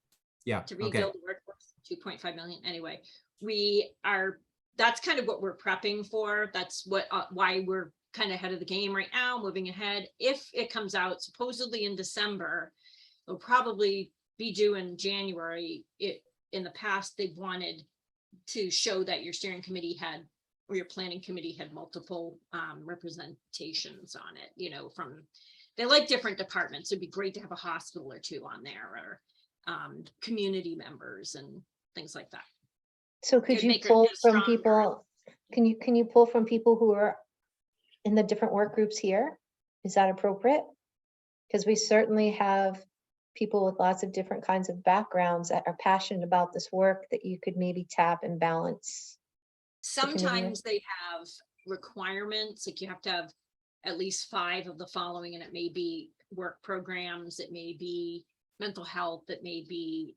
yeah, To okay. rebuild the workforce, 2.5 million. Anyway, that's kind of what we're prepping for. That's what, why we're kind of ahead of the game right now, moving ahead. If it comes out supposedly in December, it'll probably be due in January. In the past, they've wanted to show that your steering committee had, or your planning committee had multiple representations on it, you know, they like different departments. It'd be great to have a hospital or two on there, or community members and things like that. So could Could you make it pull from stronger. people, can you pull from people who are in the different work groups here? Is that appropriate? Because we certainly have people with lots of different kinds of backgrounds that are passionate about this work that you could maybe tap and balance. Sometimes they have requirements, like you have to have at least 5 of the following, and it may be work programs, it may be mental health, it may be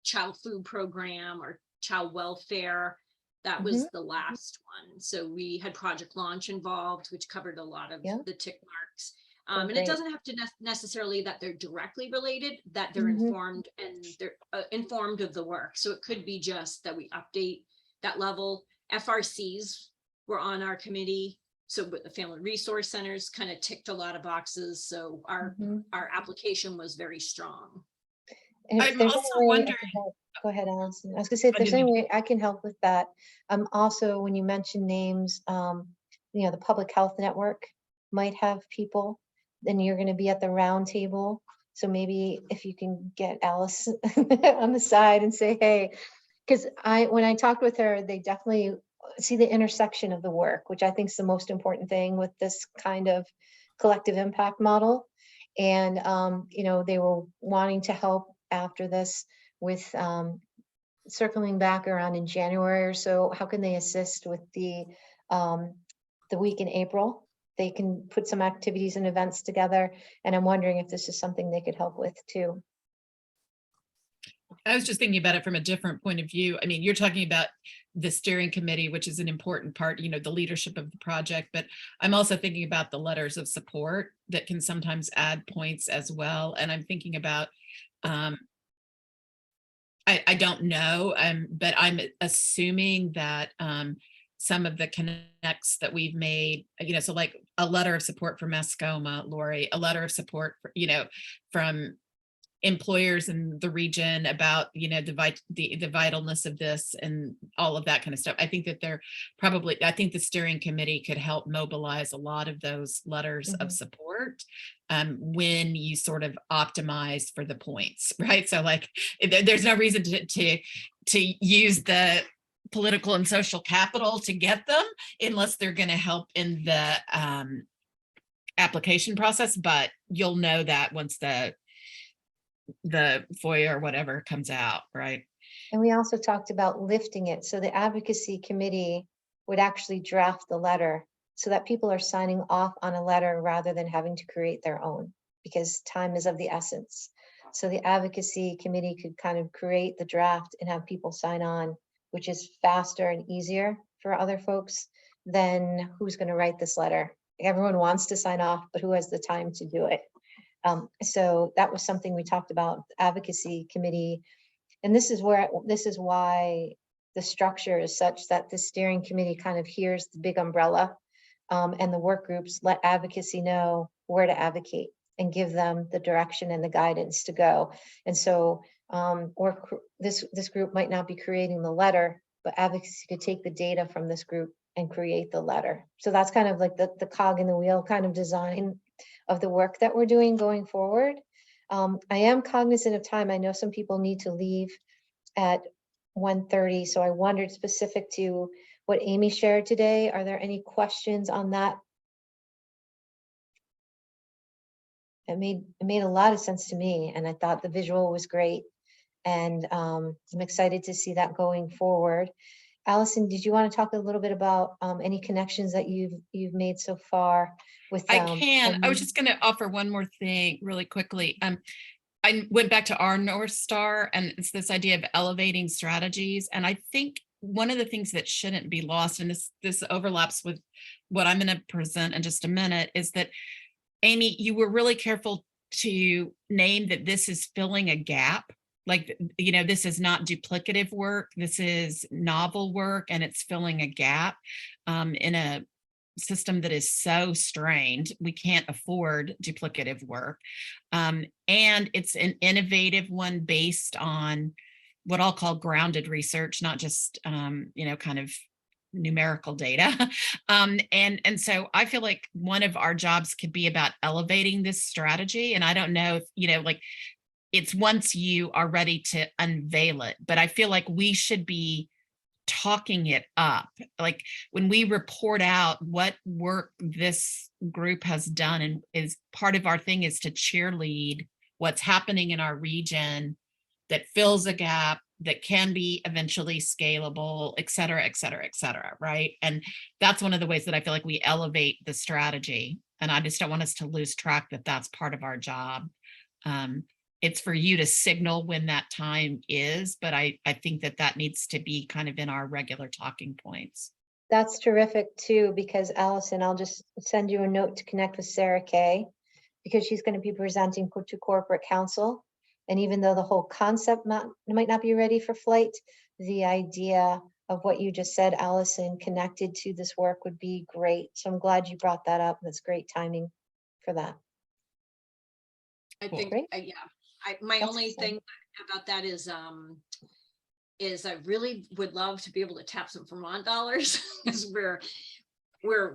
child food program or child welfare. That was the last one. So we had Project Launch involved, which covered a lot of the tick marks. And it great. doesn't have to necessarily that they're directly related, that they're informed, and they're informed of the work. So it could be just that we update that level. FRCs were on our committee. So with the family resource centers kind of ticked a lot of boxes. So our application was very strong. And if I'm there's also any way I wondering- can help- Go ahead, Allison. I was gonna say, if there's any way I can help with that. Also, when you mention names, you know, the Public Health Network might have people, then you're gonna be at the round table. So maybe if you can get Alice on the side and say, hey, because when I talked with her, they definitely see the intersection of the work, which I think is the most important thing with this kind of collective impact model. And, you know, they were wanting to help after this with circling back around in January or so. How can they assist with the week in April? They can put some activities and events together. And I'm wondering if this is something they could help with too. I was just thinking about it from a different point of view. I mean, you're talking about the steering committee, which is an important part, you know, the leadership of the project, but I'm also thinking about the letters of support that can sometimes add points as well. And I'm thinking about, I don't know, but I'm assuming that some of the connects that we've made, you know, so like a letter of support for Mascoma, Lori, a letter of support, for, you know, from employers in the region about, you know, the vitalness of this and all of that kind of stuff. I think that I think the steering committee could help mobilize a lot of those letters of support when you sort of optimize for the points, right? So like, there's no reason to use the political and social capital to get them unless they're going to help in the application process, but you'll know that once the FOIA or whatever comes out, right? And we also talked about lifting it. So the advocacy committee would actually draft the letter so that people are signing off on a letter rather than having to create their own, because time is of the essence. So the advocacy committee could kind of create the draft and have people sign on, which is faster and easier for other folks than who's going to write this letter. Everyone wants to sign off, but who has the time to do it? So that was something we talked about, advocacy committee. And this is why the structure is such that the steering committee kind of hears the big umbrella, and the work groups let advocacy know where to advocate and give them the direction and the guidance to go. And so this group might not be creating the letter, but advocacy could take the data from this group and create the letter. So that's kind of like the cog in the wheel kind of design of the work that we're doing going forward. I am cognizant of time. I know some people need to leave at 1:30, so I wondered, specific to what Amy shared today, are there any questions on that? It made a lot of sense to me, and I thought the visual was great, and I'm excited to see that going forward. Allison, did you want to talk a little bit about any connections that you've made so far with? I can. I was just going to offer one more thing really quickly. I went back to our North Star, and it's this idea of elevating strategies. And I think one of the things that shouldn't be lost, and this overlaps with what I'm going to present in just a minute, is that, Amy, you were really careful to name that this is filling a gap. Like, this is not duplicative work. This is novel work, and it's filling a gap in a system that is so strained. We can't afford duplicative work. And it's an innovative one based on what I'll call grounded research, not just, kind of numerical data. And so I feel like one of our jobs could be about elevating this strategy. And I don't know if, it's once you are ready to unveil it, but I feel like we should be talking it up. Like when we report out what work this group has done, and is part of our thing is to cheerlead what's happening in our region that fills a gap, that can be eventually scalable, et cetera, et cetera, et cetera, right? And that's one of the ways that I feel like we elevate the strategy. And I just don't want us to lose track that that's part of our job. It's for you to signal when that time is, but I think that needs to be kind of in our regular talking points. That's terrific too, because Allison, I'll just send you a note to connect with Sara Kay, because she's going to be presenting to corporate council. And even though the whole concept might not be ready for flight, the idea of what you just said, Allison, connected to this work would be great. So I'm glad you brought that up. That's great timing for that. I Cool. think, Great. my That's only exciting. thing about that is I really would love to be able to tap some Vermont dollars, because we're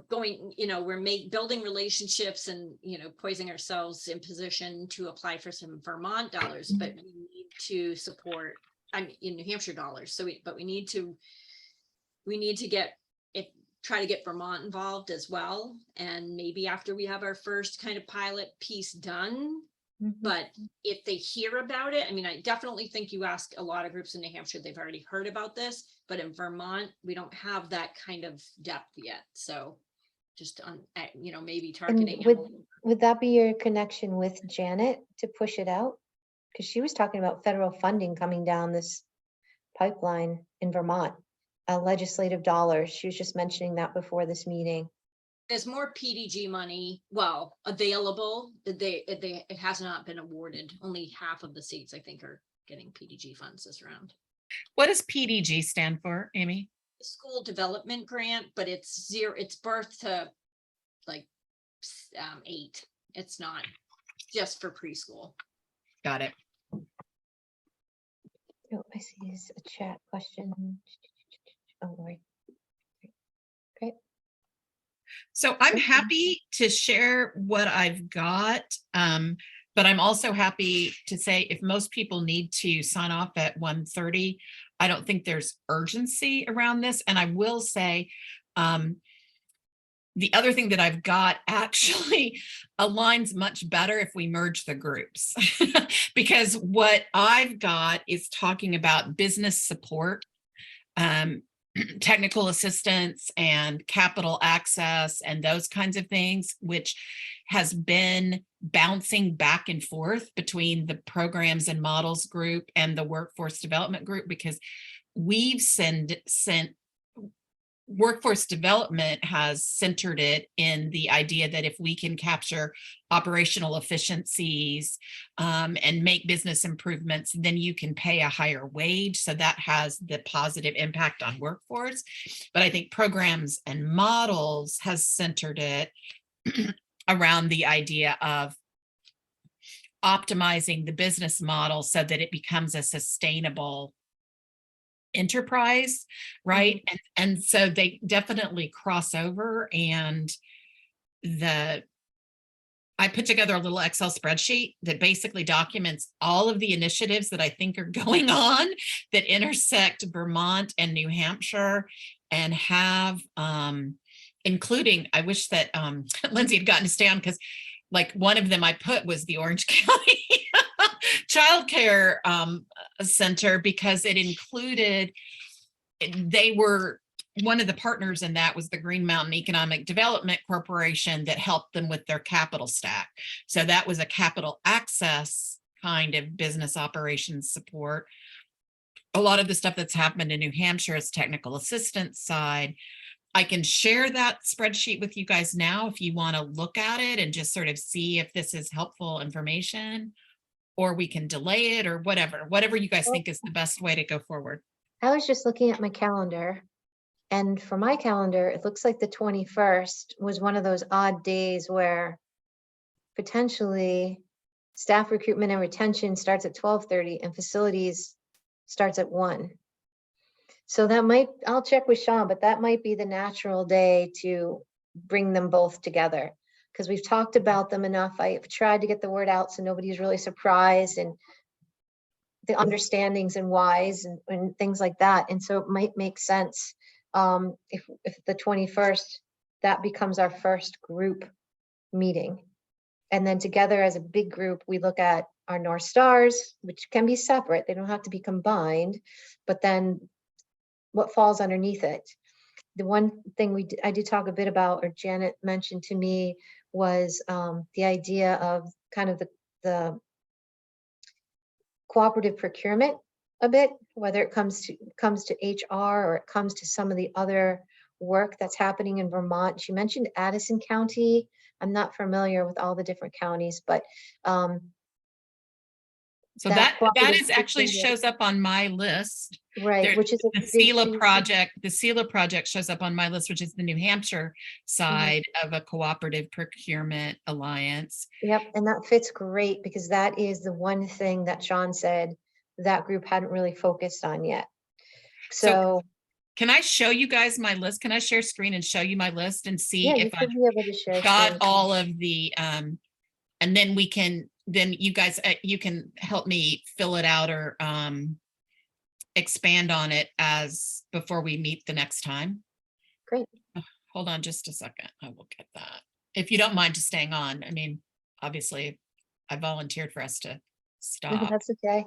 going, we're building relationships and, poising ourselves in position to apply for some Vermont dollars, but we need to support, in New Hampshire dollars. So we need to try to get Vermont involved as well. And maybe after we have our first kind of pilot piece done. But if they hear about it, I definitely think you ask a lot of groups in New Hampshire, they've already heard about this, but in Vermont, we don't have that kind of depth yet. So just on, maybe targeting. Would that be your connection with Janet to push it out? Because she was talking about federal funding coming down this pipeline in Vermont, legislative dollars. She was just mentioning that before this meeting. There's more PDG money, available. It has not been awarded. Only half of the seats, I think, are getting PDG funds this round. What does PDG stand for, Amy? School development grant, but it's zero. It's birth to 8. It's not just for preschool. Got it. Oh, I see is a chat question. Oh, Lori. Great. So I'm happy to share what I've got, but I'm also happy to say if most people need to sign off at 1:30, I don't think there's urgency around this. And I will say, the other thing that I've got actually aligns much better if we merge the groups, because what I've got is talking about business support, technical assistance and capital access and those kinds of things, which has been bouncing back and forth between the programs and models group and the workforce development group, because we've sent workforce development has centered it in the idea that if we can capture operational efficiencies and make business improvements, then you can pay a higher wage. So that has the positive impact on workforce. But I think programs and models has centered it around the idea of optimizing the business model so that it becomes a sustainable enterprise, right? And so they definitely cross over. And I put together a little Excel spreadsheet that basically documents all of the initiatives that I think are going on that intersect Vermont and New Hampshire, and have including, I wish that Lindsay had gotten to stay on, because like one of them I put was the Orange County Childcare Center, because it included, they were, one of the partners in that was the Green Mountain Economic Development Corporation that helped them with their capital stack. So that was a capital access kind of business operations support. A lot of the stuff that's happened in New Hampshire is technical assistance side. I can share that spreadsheet with you guys now if you want to look at it and just sort of see if this is helpful information, or we can delay it, or whatever you guys think is the best way to go forward. I was just looking at my calendar, and for my calendar, it looks like the 21st was one of those odd days where potentially staff recruitment and retention starts at 12:30 and facilities starts at 1. So that might, I'll check with Sean, but that might be the natural day to bring them both together, because we've talked about them enough. I've tried to get the word out so nobody's really surprised, and the understandings and whys and things like that. And so it might make sense if the 21st, that becomes our first group meeting. And then together as a big group, we look at our North Stars, which can be separate. They don't have to be combined, but then what falls underneath it. The one thing I did talk a bit about, or Janet mentioned to me, was the idea of kind of the cooperative procurement a bit, whether it comes to HR or it comes to some of the other work that's happening in Vermont. She mentioned Addison County. I'm not familiar with all the different counties, but so that is actually shows up on my list. Right, which is the SELA project. The SELA project shows up on my list, which is the New Hampshire side of a cooperative procurement alliance. Yep, and that fits great, because that is the one thing that Sean said that group hadn't really focused on yet. So can I show you guys my list? Can I share screen and show you my list and see if I've got all of the and then we can, then you guys, you can help me fill it out or expand on it as before we meet the next time. Great. Hold on just a second. I will get that. If you don't mind just staying on. I mean, obviously I volunteered for us to stop. That's okay.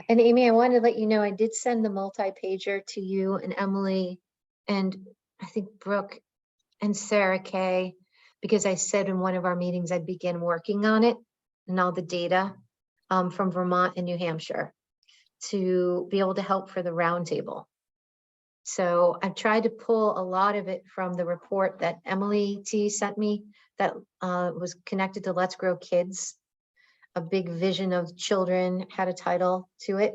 And Amy, I wanted to let you know, I did send the multi-pager to you and Emily, and I think Brooke and Sara K, because I said in one of our meetings I'd begin working on it and all the data from Vermont and New Hampshire to be able to help for the roundtable. So I've tried to pull a lot of it from the report that Emily T sent me that was connected to Let's Grow Kids. A big vision of children had a title to it.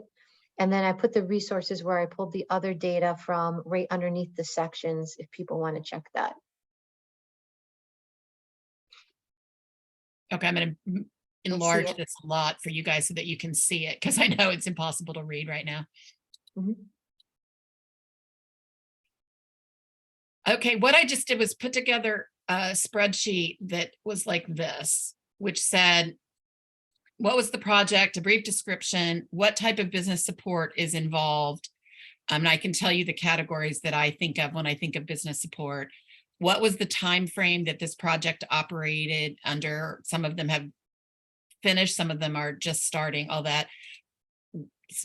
And then I put the resources where I pulled the other data from right underneath the sections if people want to check that. Okay, I'm going to enlarge this a lot for you guys so that you can see it, because I know it's impossible to read right now. Okay, what I just did was put together a spreadsheet that was like this, which said, what was the project, a brief description, what type of business support is involved. And I can tell you the categories that I think of when I think of business support. What was the time frame that this project operated under? Some of them have finished, some of them are just starting, all that.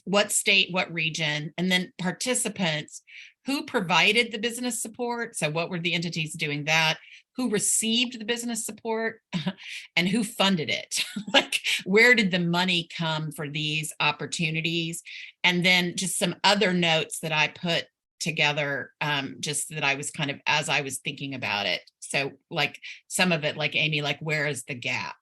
What state, what region, and then participants, who provided the business support? So what were the entities doing that? Who received the business support and who funded it? Like, where did the money come for these opportunities? And then just some other notes that I put together, just that I was kind of, as I was thinking about it. So like some of it, like Amy, like where is the gap?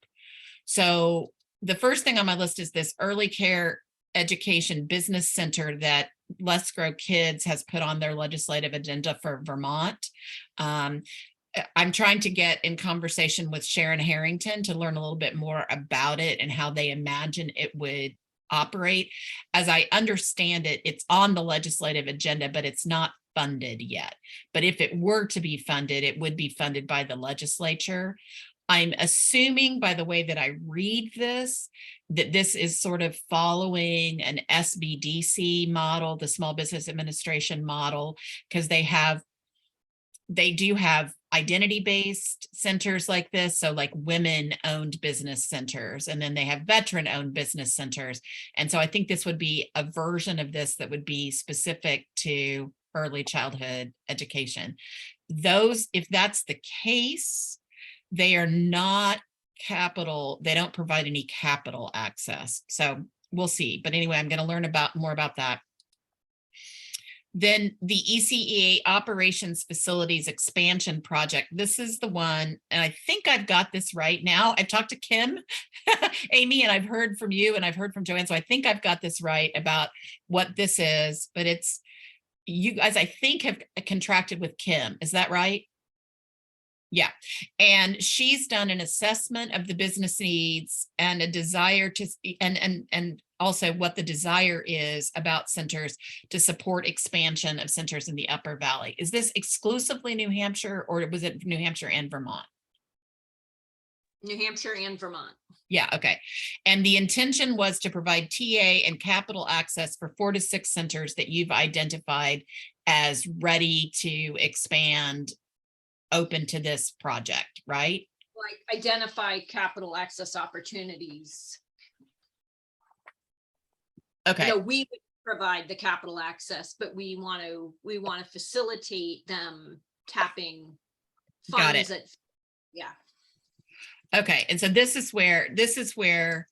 So the first thing on my list is this early care education business center that Let's Grow Kids has put on their legislative agenda for Vermont. I'm trying to get in conversation with Sharon Harrington to learn a little bit more about it and how they imagine it would operate. As I understand it, it's on the legislative agenda, but it's not funded yet. But if it were to be funded, it would be funded by the legislature. I'm assuming by the way that I read this, that this is sort of following an SBDC model, the Small Business Administration model, because they do have identity-based centers like this. So like women-owned business centers, and then they have veteran-owned business centers. And so I think this would be a version of this that would be specific to early childhood education. Those, if that's the case, they are not capital, they don't provide any capital access. So we'll see. But anyway, I'm going to learn more about that. Then the ECEA Operations Facilities Expansion Project. This is the one, and I think I've got this right now. I've talked to Kim, Amy, and I've heard from you and I've heard from Joanne. So I think I've got this right about what this is, but it's, you guys, I think have contracted with Kim. Is that right? Yeah. And she's done an assessment of the business needs and a desire to, and also what the desire is about centers to support expansion of centers in the Upper Valley. Is this exclusively New Hampshire, or was it New Hampshire and Vermont? New Hampshire and Vermont. Yeah, okay. And the intention was to provide TA and capital access for 4 to 6 centers that you've identified as ready to expand, open to this project, right? Like identify capital access opportunities. Okay. You know, we would provide the capital access, but we want to facilitate them tapping Got funds. it. Yeah. Okay. And so this is where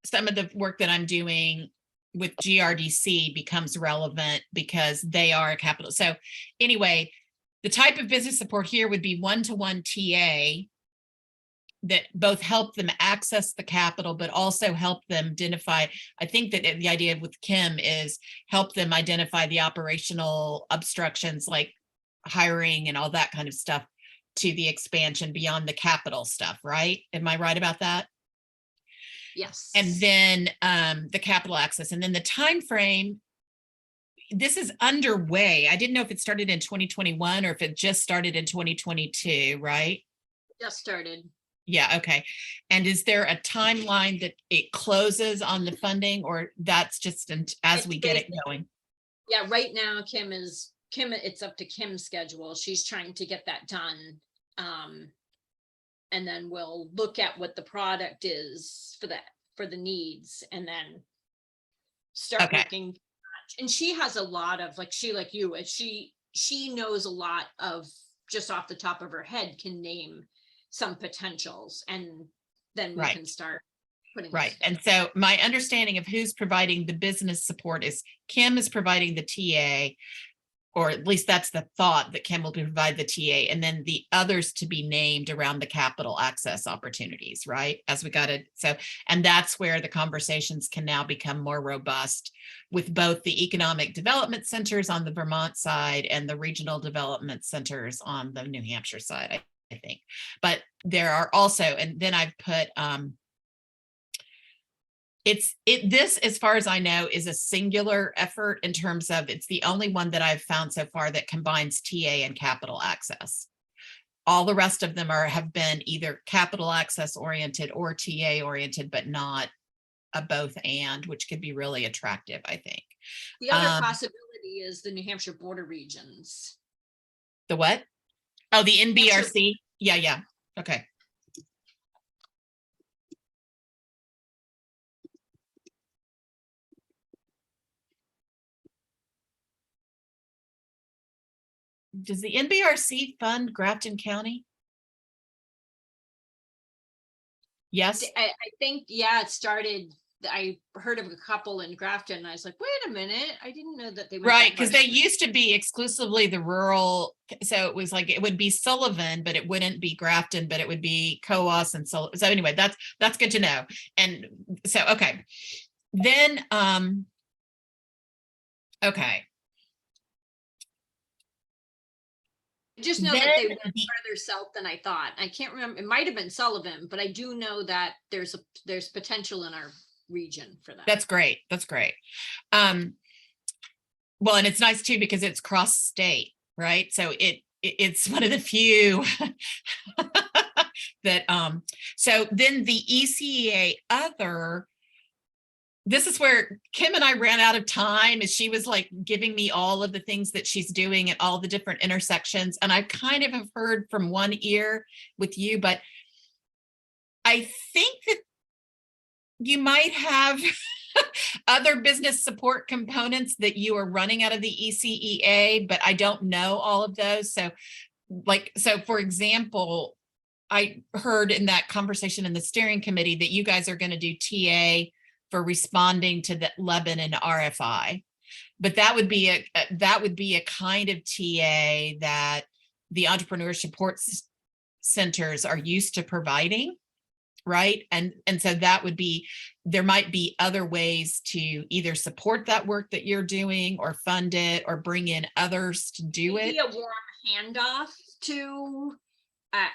some of the work that I'm doing with GRDC becomes relevant, because they are a capital. So anyway, the type of business support here would be one-to-one TA that both help them access the capital, but also help them identify. I think that the idea with Kim is help them identify the operational obstructions like hiring and all that kind of stuff to the expansion beyond the capital stuff, right? Am I right about that? Yes. And then the capital access, and then the time frame. This is underway. I didn't know if it started in 2021 or if it just started in 2022, right? Just started. Yeah, okay. And is there a timeline that it closes on the funding, or that's just as we get it going? Yeah, right now Kim, it's up to Kim's schedule. She's trying to get that done. And then we'll look at what the product is for the needs, and then start working. And she has a lot of, like you, she knows a lot of, just off the top of her head, can name some potentials, and then we can start putting. Right. And so my understanding of who's providing the business support is Kim is providing the TA, or at least that's the thought, that Kim will provide the TA, and then the others to be named around the capital access opportunities, right? As we got it. So, and that's where the conversations can now become more robust with both the economic development centers on the Vermont side and the regional development centers on the New Hampshire side, I think. But there are also, and then I've put, this, as far as I know, is a singular effort in terms of it's the only one that I've found so far that combines TA and capital access. All the rest of them have been either capital access oriented or TA oriented, but not a both and, which could be really attractive, I think. The other possibility is the New Hampshire border regions. The what? Oh, the NBRC. Yeah. Okay. Does the NBRC fund Grafton County? Yes. I think, yeah, it started I heard of a couple in Grafton and I was like, wait a minute, I didn't know that they went Right, that because far. they used to be exclusively the rural, so it was like, it would be Sullivan, but it wouldn't be Grafton, but it would be Coas and so anyway, that's good to know. And so, okay. Then, okay. I just know that they Then went the- further south than I thought. I can't remember, it might have been Sullivan, but I do know that there's potential in our region for that. That's great. That's great. Well, and it's nice too, because it's cross state, right? So it's one of the few that, so then the ECEA other, this is where Kim and I ran out of time, as she was like giving me all of the things that she's doing at all the different intersections. And I kind of have heard from one ear with you, but I think that you might have other business support components that you are running out of the ECEA, but I don't know all of those. So so for example, I heard in that conversation in the steering committee that you guys are going to do TA for responding to the Lebanon RFI. But that would be a kind of TA that the entrepreneur support centers are used to providing, right? And so that would be, there might be other ways to either support that work that you're doing or fund it or bring in others to do it. Maybe a warm handoff to,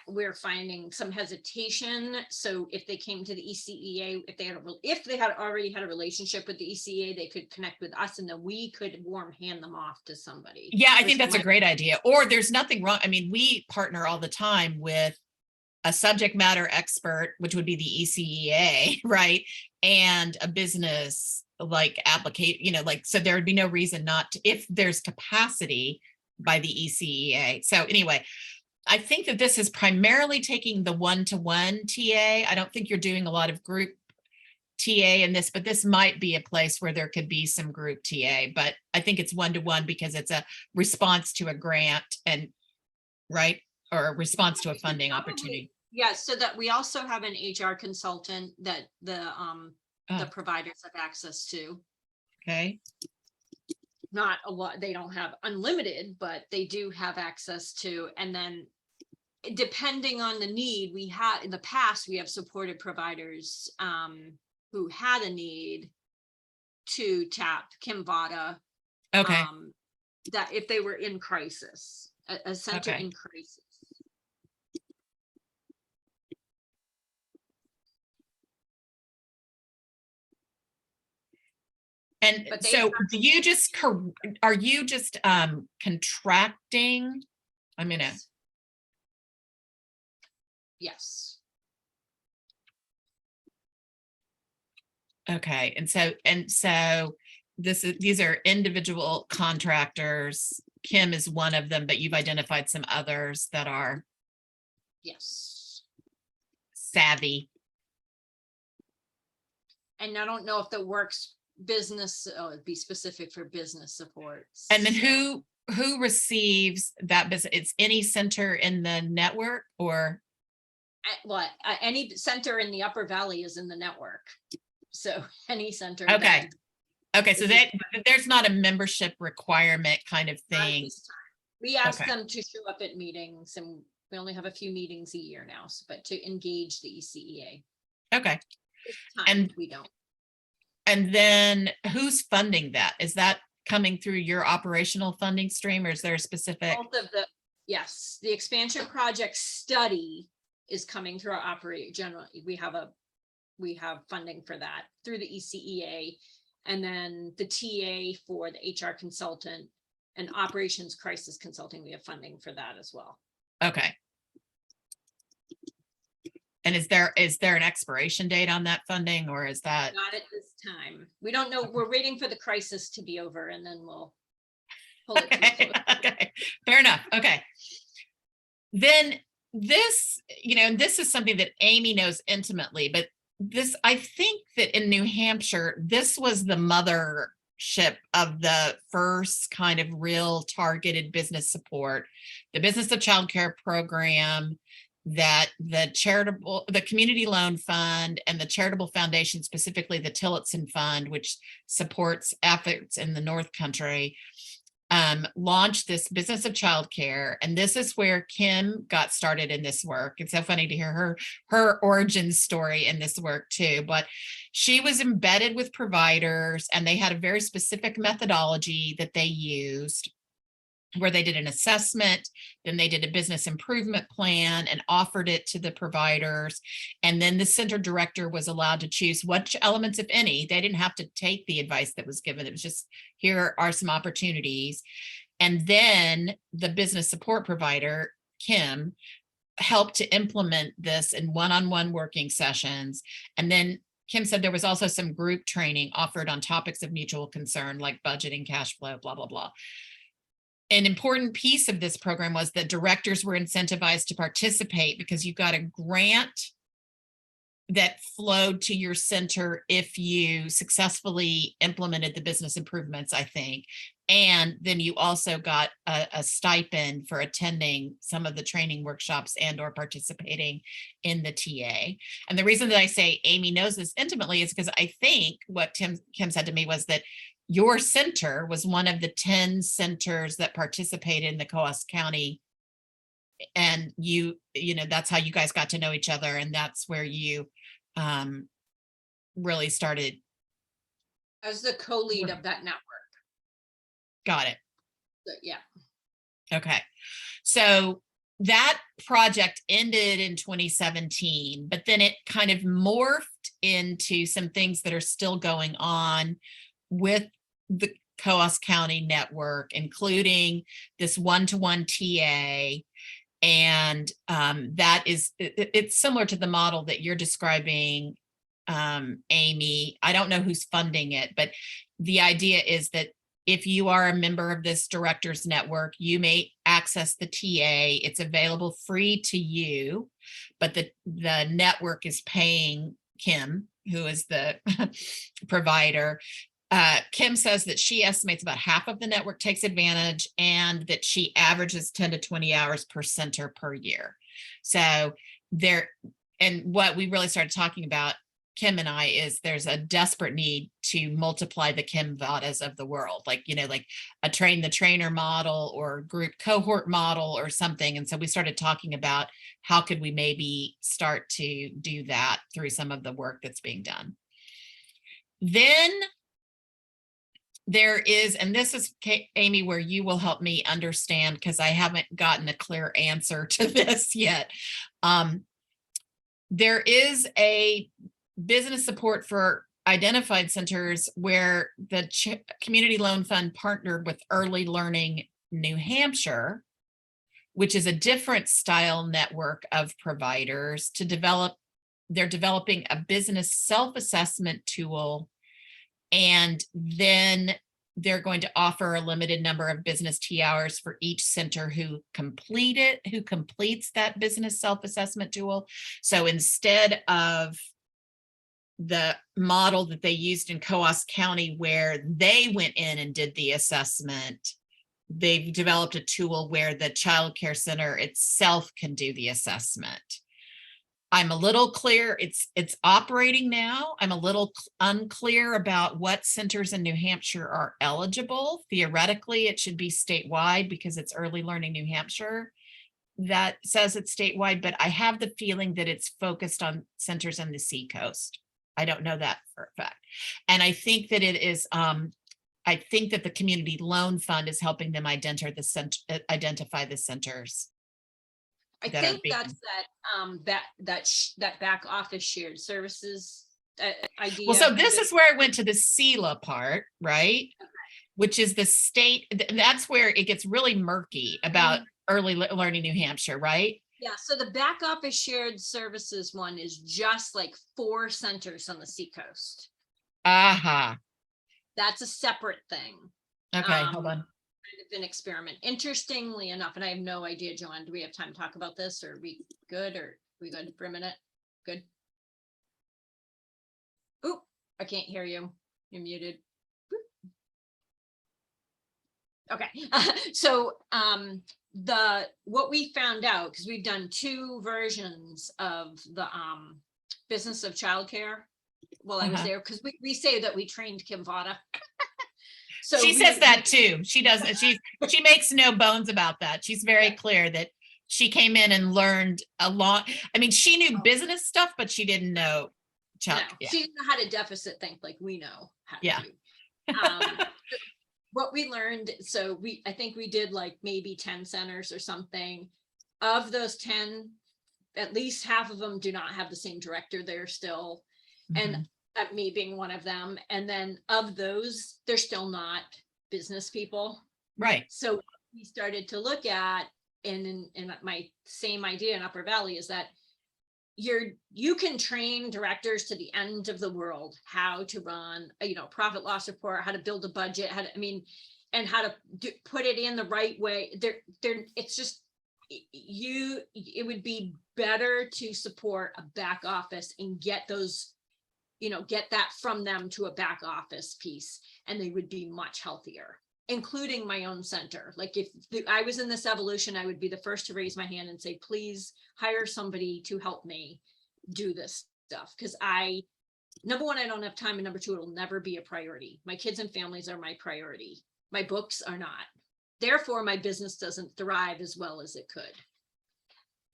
we're finding some hesitation. So if they came to the ECEA, if they had already had a relationship with the ECEA, they could connect with us and then we could warm hand them off to somebody. Yeah, I think which that's a might- great idea. Or there's nothing wrong. I mean, we partner all the time with a subject matter expert, which would be the ECEA, right? And a business like applicate, so there would be no reason not to, if there's capacity by the ECEA. So anyway, I think that this is primarily taking the one-to-one TA. I don't think you're doing a lot of group TA in this, but this might be a place where there could be some group TA, but I think it's one-to-one because it's a response to a grant and right, or a response to a funding opportunity. Yes, so that we also have an HR consultant that the Oh. providers have access to. Okay, Not a lot, they don't have unlimited, but they do have access to, and then depending on the need, we had in the past, we have supported providers who had a need to tap Kim Vada. okay. That if they were in crisis, a center Okay. in crisis. And But they so have- are you just contracting? I'm gonna, Yes, okay, and so these are individual contractors. Kim is one of them, but you've identified some others that are yes. savvy. And I don't know if the works business, it'd be specific for business supports. And then so- who receives that business? It's any center in the network or? Any center in the Upper Valley is in the network. So any center. Okay. Okay, so This there's not a membership requirement kind of not at thing. this time. We ask Okay. them to show up at meetings and we only have a few meetings a year now, but to engage the ECEA. Okay, This time, And- we don't. and then who's funding that? Is that coming through your operational funding stream or is there a specific? Both of the, yes, the expansion project study is coming through our generally, we have funding for that through the ECEA. And then the TA for the HR consultant and operations crisis consulting, we have funding for that as well. Okay. And is there an expiration date on that funding or is that? Not at this time. We don't know. We're waiting for the crisis to be over and then we'll pull it to a Okay, close. okay, fair enough. Okay. Then this, this is something that Amy knows intimately, but this, I think that in New Hampshire, this was the mothership of the first kind of real targeted business support, the Business of Childcare program. that the Community Loan Fund and the Charitable Foundation, specifically the Tillotson Fund, which supports efforts in the North Country, launched this business of childcare. And this is where Kim got started in this work. It's so funny to hear her origin story in this work too. But she was embedded with providers, and they had a very specific methodology that they used, where they did an assessment, then they did a business improvement plan and offered it to the providers. And then the center director was allowed to choose which elements, if any. They didn't have to take the advice that was given. It was just, here are some opportunities. And then the business support provider, Kim, helped to implement this in one-on-one working sessions. And then Kim said there was also some group training offered on topics of mutual concern, like budgeting, cash flow, blah, blah, blah. An important piece of this program was that directors were incentivized to participate, because you got a grant that flowed to your center if you successfully implemented the business improvements, I think. And then you also got a stipend for attending some of the training workshops and or participating in the TA. And the reason that I say Amy knows this intimately is because I think what Kim said to me was that your center was one of the 10 centers that participated in the Coos County. And you know, that's how you guys got to know each other. And that's where you really started. As the co-lead of that network. Got it. Yeah. Okay. So that project ended in 2017, but then it kind of morphed into some things that are still going on with the Coos County network, including this one-to-one TA. And that is, it's similar to the model that you're describing, Amy. I don't know who's funding it, but the idea is that if you are a member of this directors network, you may access the TA. It's available free to you, but the network is paying Kim, who is the provider. Kim says that she estimates about half of the network takes advantage, and that she averages 10 to 20 hours per center per year. So and what we really started talking about, Kim and I, is there's a desperate need to multiply the Kim Vadas of the world, like, you know, like a train the trainer model or group cohort model or something. And so we started talking about how could we maybe start to do that through some of the work that's being done. Then there is, and this is, Amy, where you will help me understand, because I haven't gotten a clear answer to this yet. There is a business support for identified centers where the Community Loan Fund partnered with Early Learning New Hampshire, which is a different style network of providers, to develop. They're developing a business self-assessment tool. And then they're going to offer a limited number of business T hours for each center who completes that business self-assessment tool. So instead of the model that they used in Coos County, where they went in and did the assessment, they've developed a tool where the child care center itself can do the assessment. I'm a little clear, it's operating now. I'm a little unclear about what centers in New Hampshire are eligible. Theoretically, it should be statewide, because it's Early Learning New Hampshire that says it's statewide, but I have the feeling that it's focused on centers on the Seacoast. I don't know that for a fact. And I think that it is, I think that the Community Loan Fund is helping them identify the centers. I think that's that back office shared services idea. Well, so this is where I went to the CELA part, right? Okay. Which is the state, that's where it gets really murky about Early Learning New Hampshire, right? Yeah, so the back office shared services one is just like 4 centers on the Seacoast. Aha. That's a separate thing. Okay, hold on. An experiment. Interestingly enough, and I have no idea, Joanne, do we have time to talk about this, or are we good, or are we good for a minute? Good. Oop, I can't hear you. You're muted. Boop. Okay. So what we found out, because we've done 2 versions of the business of childcare while I was Uh-huh. there, because we say that we trained Kim Vada. So She we- says that too. She does. She makes no bones about that. She's very clear that she came in and learned a lot. I mean, she knew business stuff, but she didn't know No, child. Yeah. she didn't know how to deficit think like we know how to Yeah. do. What we learned, so I think we did like maybe 10 centers or something. Of those 10, at least half of them do not have the same director there still. Mhm. And me being one of them. And then of those, they're still not business people. Right. So we started to look at, and in my same idea in Upper Valley is that you can train directors to the end of the world how to run a profit loss report, how to build a budget, and how to put it in the right way. It's just it would be better to support a back office and get those, get that from them to a back office piece, and they would be much healthier, including my own center. Like if I was in this evolution, I would be the first to raise my hand and say, please hire somebody to help me do this stuff. Because number one, I don't have time. And number two, it'll never be a priority. My kids and families are my priority. My books are not. Therefore, my business doesn't thrive as well as it could.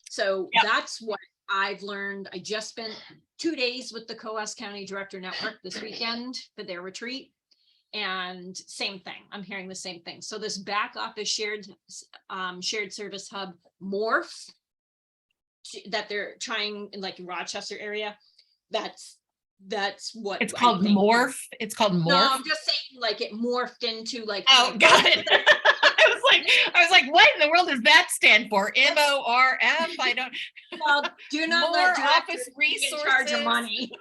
So that's what I've learned. I just spent 2 days with the Coos County Director Network this weekend for their retreat. And same thing, I'm hearing the same thing. So this back office shared service hub morph that they're trying in like Rochester area, that's what It's I called think- morph. It's called morph. No, I'm just saying like it morphed into like. Oh, got it. I was like, what in the world does that stand for? MORF? I don't. Well, do not More let directors office be in charge resources. of money.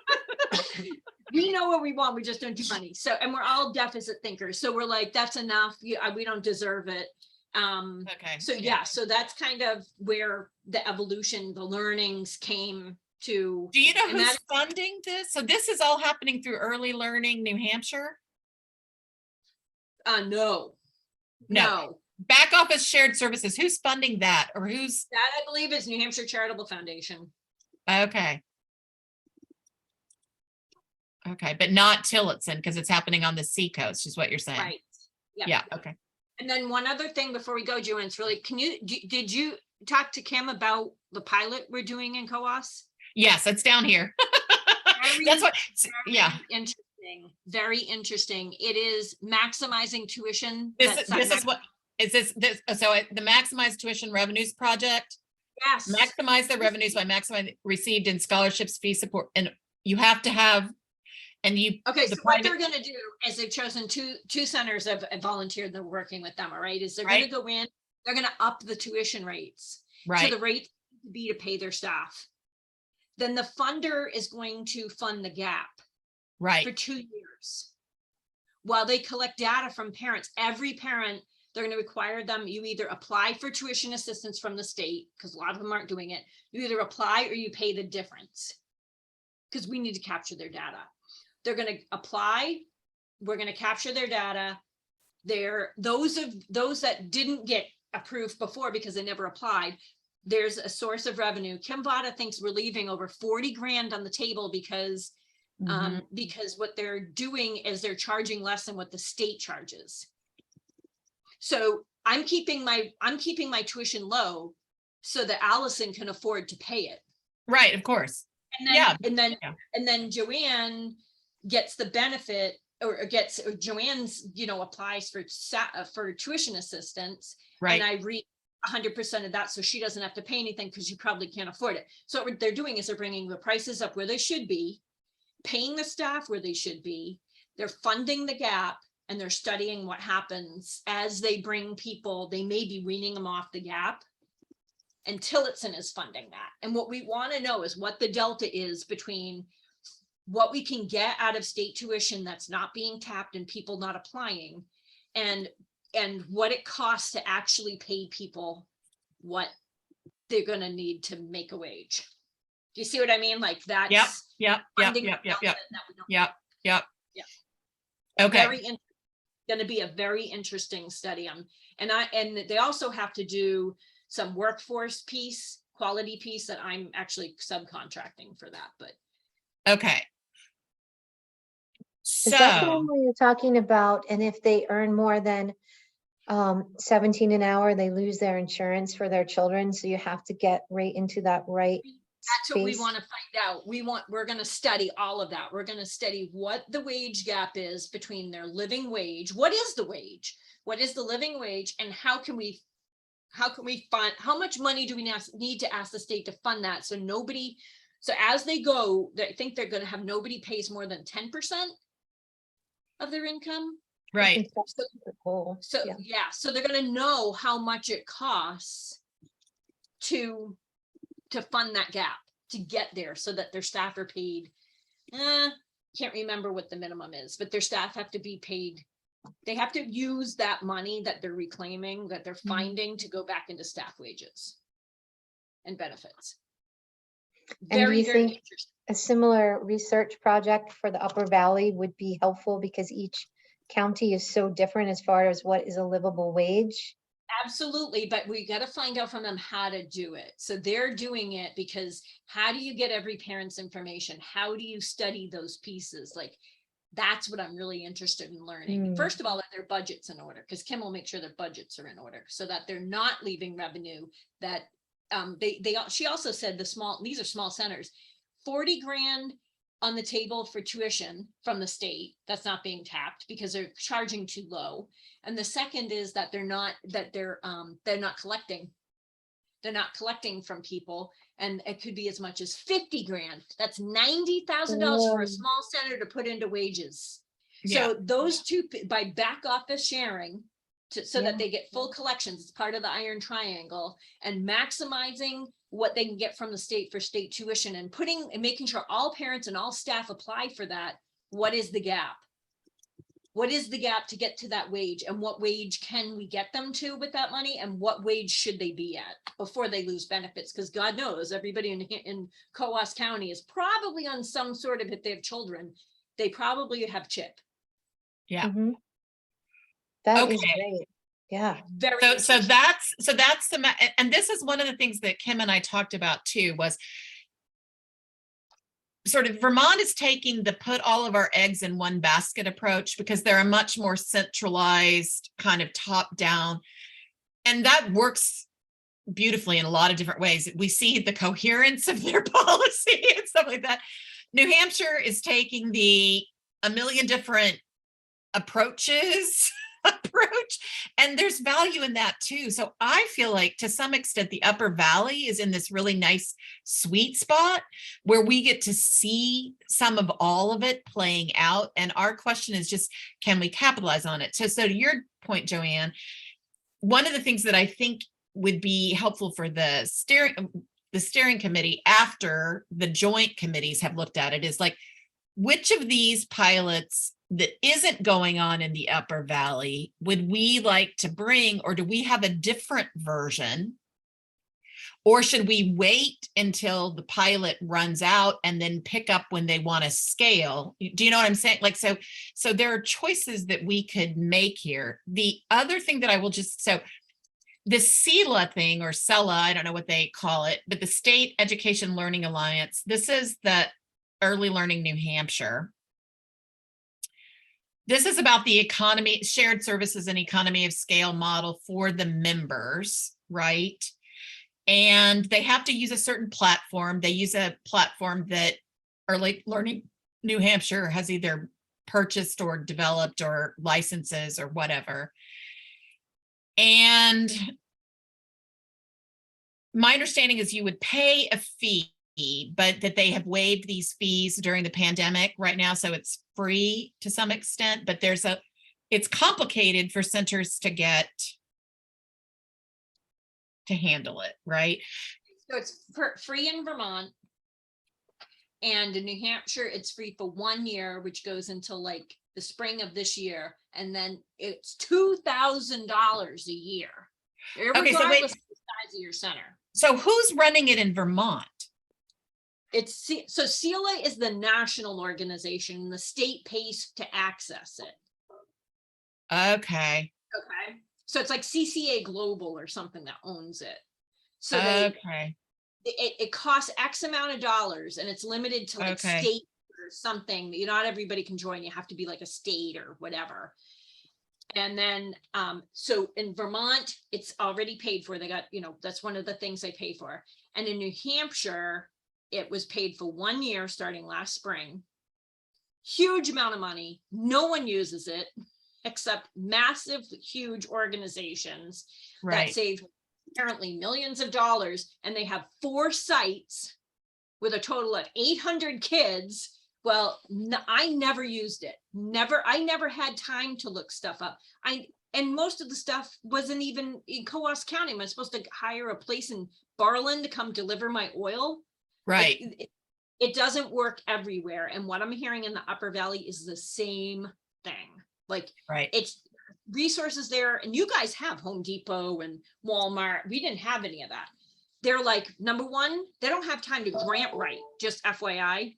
We know what we want, we just don't do money. So, and we're all deficit thinkers. So we're like, that's enough. We don't deserve it. Okay. So yeah, so that's kind of where the evolution, the learnings came to. Do you know and who's that- funding this? So this is all happening through Early Learning New Hampshire? No. No. Back office shared services. Who's funding that, or who's? That I believe is New Hampshire Charitable Foundation. Okay. Okay, but not Tillotson because it's happening on the seacoast, is what you're saying. Right. Yeah. Okay. And then one other thing before we go, Joanne, it's really, did you talk to Kim about the pilot we're doing in Coos? Yes, it's down here. That's what. Yeah. Interesting. Very interesting. It is maximizing tuition. This is what is this. So the Maximize Tuition Revenues Project. Yes. Maximize their revenues by maximizing received in scholarships, fee support, and you have to have. And you. Okay, the so what private- they're gonna do is they've chosen two centers have volunteered, they're working with them, all right, is they're Right. gonna go in, they're gonna up the tuition rates. So Right. the rate to be to pay their staff. Then the funder is going to fund the gap for Right. 2 years. While they collect data from parents, every parent, they're gonna require them, you either apply for tuition assistance from the state, because a lot of them aren't doing it. You either apply or you pay the difference. Because we need to capture their data. They're gonna apply, we're gonna capture their data. Those that didn't get approved before because they never applied, there's a source of revenue. Kim Vada thinks we're leaving over 40 grand on the table because what they're doing is they're charging less than what the state charges. So I'm keeping my tuition low so that Allison can afford to pay it. Right. Of course. And then, Yeah. and then Joanne gets the benefit or Joanne's, applies for tuition assistance. Right. And I read 100% of that. So she doesn't have to pay anything because you probably can't afford it. So what they're doing is they're bringing the prices up where they should be, paying the staff where they should be. They're funding the gap and they're studying what happens as they bring people, they may be weaning them off the gap. And Tillotson is funding that. And what we want to know is what the delta is between what we can get out of state tuition that's not being tapped and people not applying, and what it costs to actually pay people what they're going to need to make a wage. Do you see what I mean? Like that's Yep. funding the delta that we don't- Yep. Yeah. Okay. Going to be a very interesting study. And they also have to do some workforce piece, quality piece that I'm actually subcontracting for that, but Okay. Is that the So, one where you're talking about, and if they earn more than 17 an hour, they lose their insurance for their children, so you have to get right into that right that's what we space? want to find out. We're going to study all of that. We're going to study what the wage gap is between their living wage. What is the wage? What is the living wage? And how can we fund, how much money do we need to ask the state to fund that? So as they go, I think they're going to have nobody pays more than 10% of their income. I right. think that's the goal. So, Yeah. yeah, so they're gonna know how much it costs to fund that gap, to get there, so that their staff are paid. Can't remember what the minimum is, but their staff have to be paid. They have to use that money that they're reclaiming, that they're finding, to go back into staff wages and benefits. And do Very, you very think interesting. a similar research project for the Upper Valley would be helpful, because each county is so different as far as what is a livable wage? Absolutely, but we got to find out from them how to do it. So they're doing it because how do you get every parent's information? How do you study those pieces? Like, that's what I'm really interested in learning. Mm. First of all, that their budget's in order, because Kim will make sure their budgets are in order, so that they're not leaving revenue that she also said these are small centers, 40 grand on the table for tuition from the state that's not being tapped because they're charging too low. And the second is that they're not collecting. They're not collecting from people, and it could be as much as 50 grand. That's $90,000 for a small center to put into wages. Yeah. So those two, by back office sharing, so that they get full collections, it's part of the iron triangle, and maximizing what they can get from the state for state tuition, and making sure all parents and all staff apply for that. What is the gap? What is the gap to get to that wage, and what wage can we get them to with that money, and what wage should they be at before they lose benefits? Because God knows everybody in Coos County is probably on some sort of, if they have children, they probably have CHIP. Yeah. Mhm. That is Okay. great. Yeah. Very So interesting. that's and this is one of the things that Kim and I talked about too, was sort of Vermont is taking the put all of our eggs in one basket approach, because they're a much more centralized kind of top down, and that works beautifully in a lot of different ways. We see the coherence of their policy and stuff like that. New Hampshire is taking a million different approach, and there's value in that too. So I feel like to some extent the Upper Valley is in this really nice sweet spot where we get to see some of all of it playing out, and our question is just, can we capitalize on it? So to your point, Joanne, one of the things that I think would be helpful for the steering committee after the joint committees have looked at it is like, which of these pilots that isn't going on in the Upper Valley would we like to bring, or do we have a different version? Or should we wait until the pilot runs out and then pick up when they want to scale? Do you know what I'm saying? Like, so there are choices that we could make here. The other thing that I will so the CELA thing, or CELA, I don't know what they call it, but the State Education Learning Alliance, this is the Early Learning New Hampshire. This is about the economy, shared services and economy of scale model for the members, right? And they have to use a certain platform. They use a platform that Early Learning New Hampshire has either purchased or developed or licenses or whatever. And my understanding is you would pay a fee, but that they have waived these fees during the pandemic right now. So it's free to some extent, but it's complicated for centers to handle it, right? So it's free in Vermont. And in New Hampshire, it's free for 1 year, which goes until like the spring of this year. And then it's $2,000 a year. Okay, so wait. Regardless of the size of your center. So who's running it in Vermont? So CELA is the national organization, and the state pays to access it. Okay. Okay. So it's like CCA Global or something that owns it. So they, Okay, it costs X amount of dollars and it's limited to like Okay. state or something. Not everybody can join. You have to be like a state or whatever. And then, so in Vermont, it's already paid for. They got, that's one of the things they pay for. And in New Hampshire, it was paid for 1 year starting last spring. Huge amount of money. No one uses it except massive, huge organizations that right. save apparently millions of dollars. And they have 4 sites with a total of 800 kids. Well, I never used it. I never had time to look stuff up. And most of the stuff wasn't even in Coos County. I'm supposed to hire a place in Barland to come deliver my oil. Right. It doesn't work everywhere. And what I'm hearing in the Upper Valley is the same thing. Like, Right. it's resources there. And you guys have Home Depot and Walmart. We didn't have any of that. They're like, number one, they don't have time to grant write, just FYI.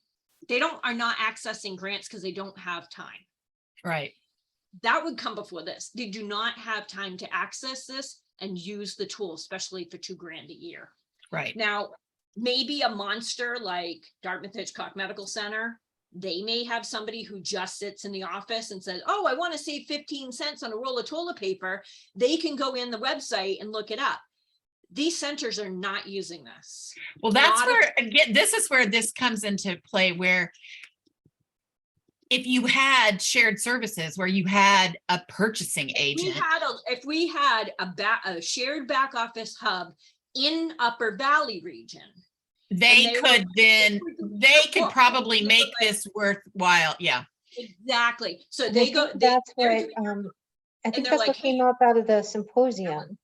They are not accessing grants because they don't have time. Right. That would come before this. They do not have time to access this and use the tool, especially for $2,000 a year. Right. Now, maybe a monster like Dartmouth Hitchcock Medical Center, they may have somebody who just sits in the office and says, oh, I want to save 15 cents on a roll of toilet paper. They can go in the website and look it up. These centers are not using this. Well, that's Not where, again, this is where this comes into play, where if you had shared services, where you had a purchasing agent. If we had a shared back office hub in Upper Valley region, They and they could probably make this worthwhile. Yeah. exactly. So And they go. That's they're what, doing- I think they're that's like, what came "Hey." up out of the symposium.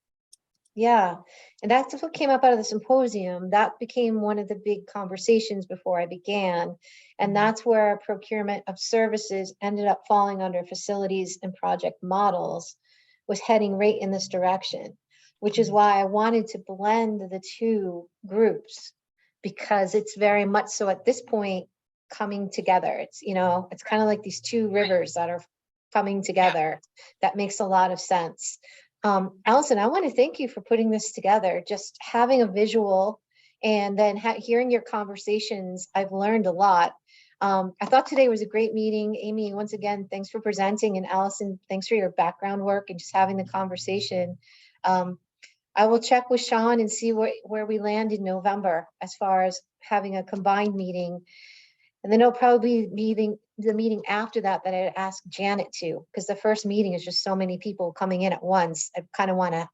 Yeah, and that's what came up out of the symposium. That became one of the big conversations before I began. And that's where procurement of services ended up falling under facilities and project models, was heading right in this direction, which is why I wanted to blend the two groups, because it's very much so at this point coming together. It's, it's kind of like these two rivers that are coming together. That makes a lot of sense. Allison, I want to thank you for putting this together. Just having a visual and then hearing your conversations, I've learned a lot. I thought today was a great meeting. Amy, once again, thanks for presenting, and Allison, thanks for your background work and just having the conversation. I will check with Sean and see where we land in November as far as having a combined meeting. And then it'll probably be the meeting after that I'd ask Janet to, because the first meeting is just so many people coming in at once. I kind of want to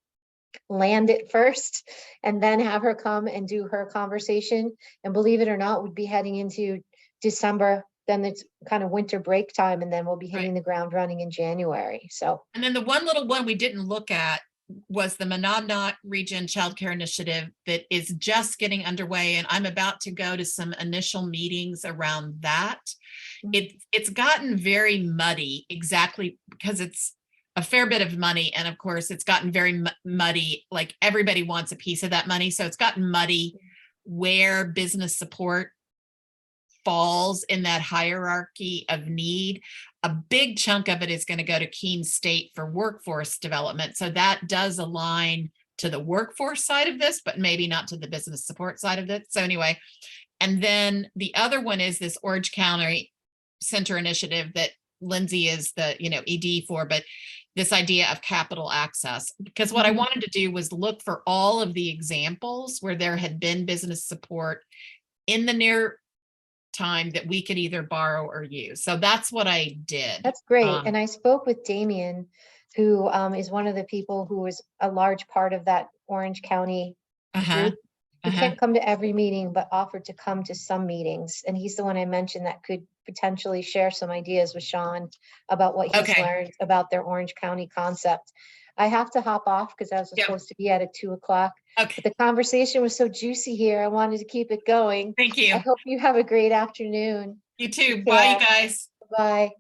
land it first and then have her come and do her conversation. And believe it or not, we'd be heading into December. Then it's kind of winter break time, and then we'll be hitting the ground running in January. So, And then the one little one we didn't look at was the Monadnock Region Childcare Initiative that is just getting underway. And I'm about to go to some initial meetings around that. It's gotten very muddy, exactly because it's a fair bit of money. And of course, it's gotten very muddy. Like, everybody wants a piece of that money. So it's gotten muddy where business support falls in that hierarchy of need. A big chunk of it is going to go to Keene State for workforce development. So that does align to the workforce side of this, but maybe not to the business support side of it. So anyway, and then the other one is this Orange County Center initiative that Lindsay is the, ED for, but this idea of capital access, because what I wanted to do was look for all of the examples where there had been business support in the near time that we could either borrow or use. So that's what I did. that's great. And I spoke with Damien, who is one of the people who was a large part of that Orange County group. He can't come to every meeting, but offered to come to some meetings. And he's the one I mentioned that could potentially share some ideas with Sean about what he's learned about their Orange County concept. I have to hop off because I was supposed to be at 2 o'clock. Okay. But the conversation was so juicy here. I wanted to keep it going. Thank you. I hope you have a great afternoon. You too. Take Bye, care. you guys. Bye.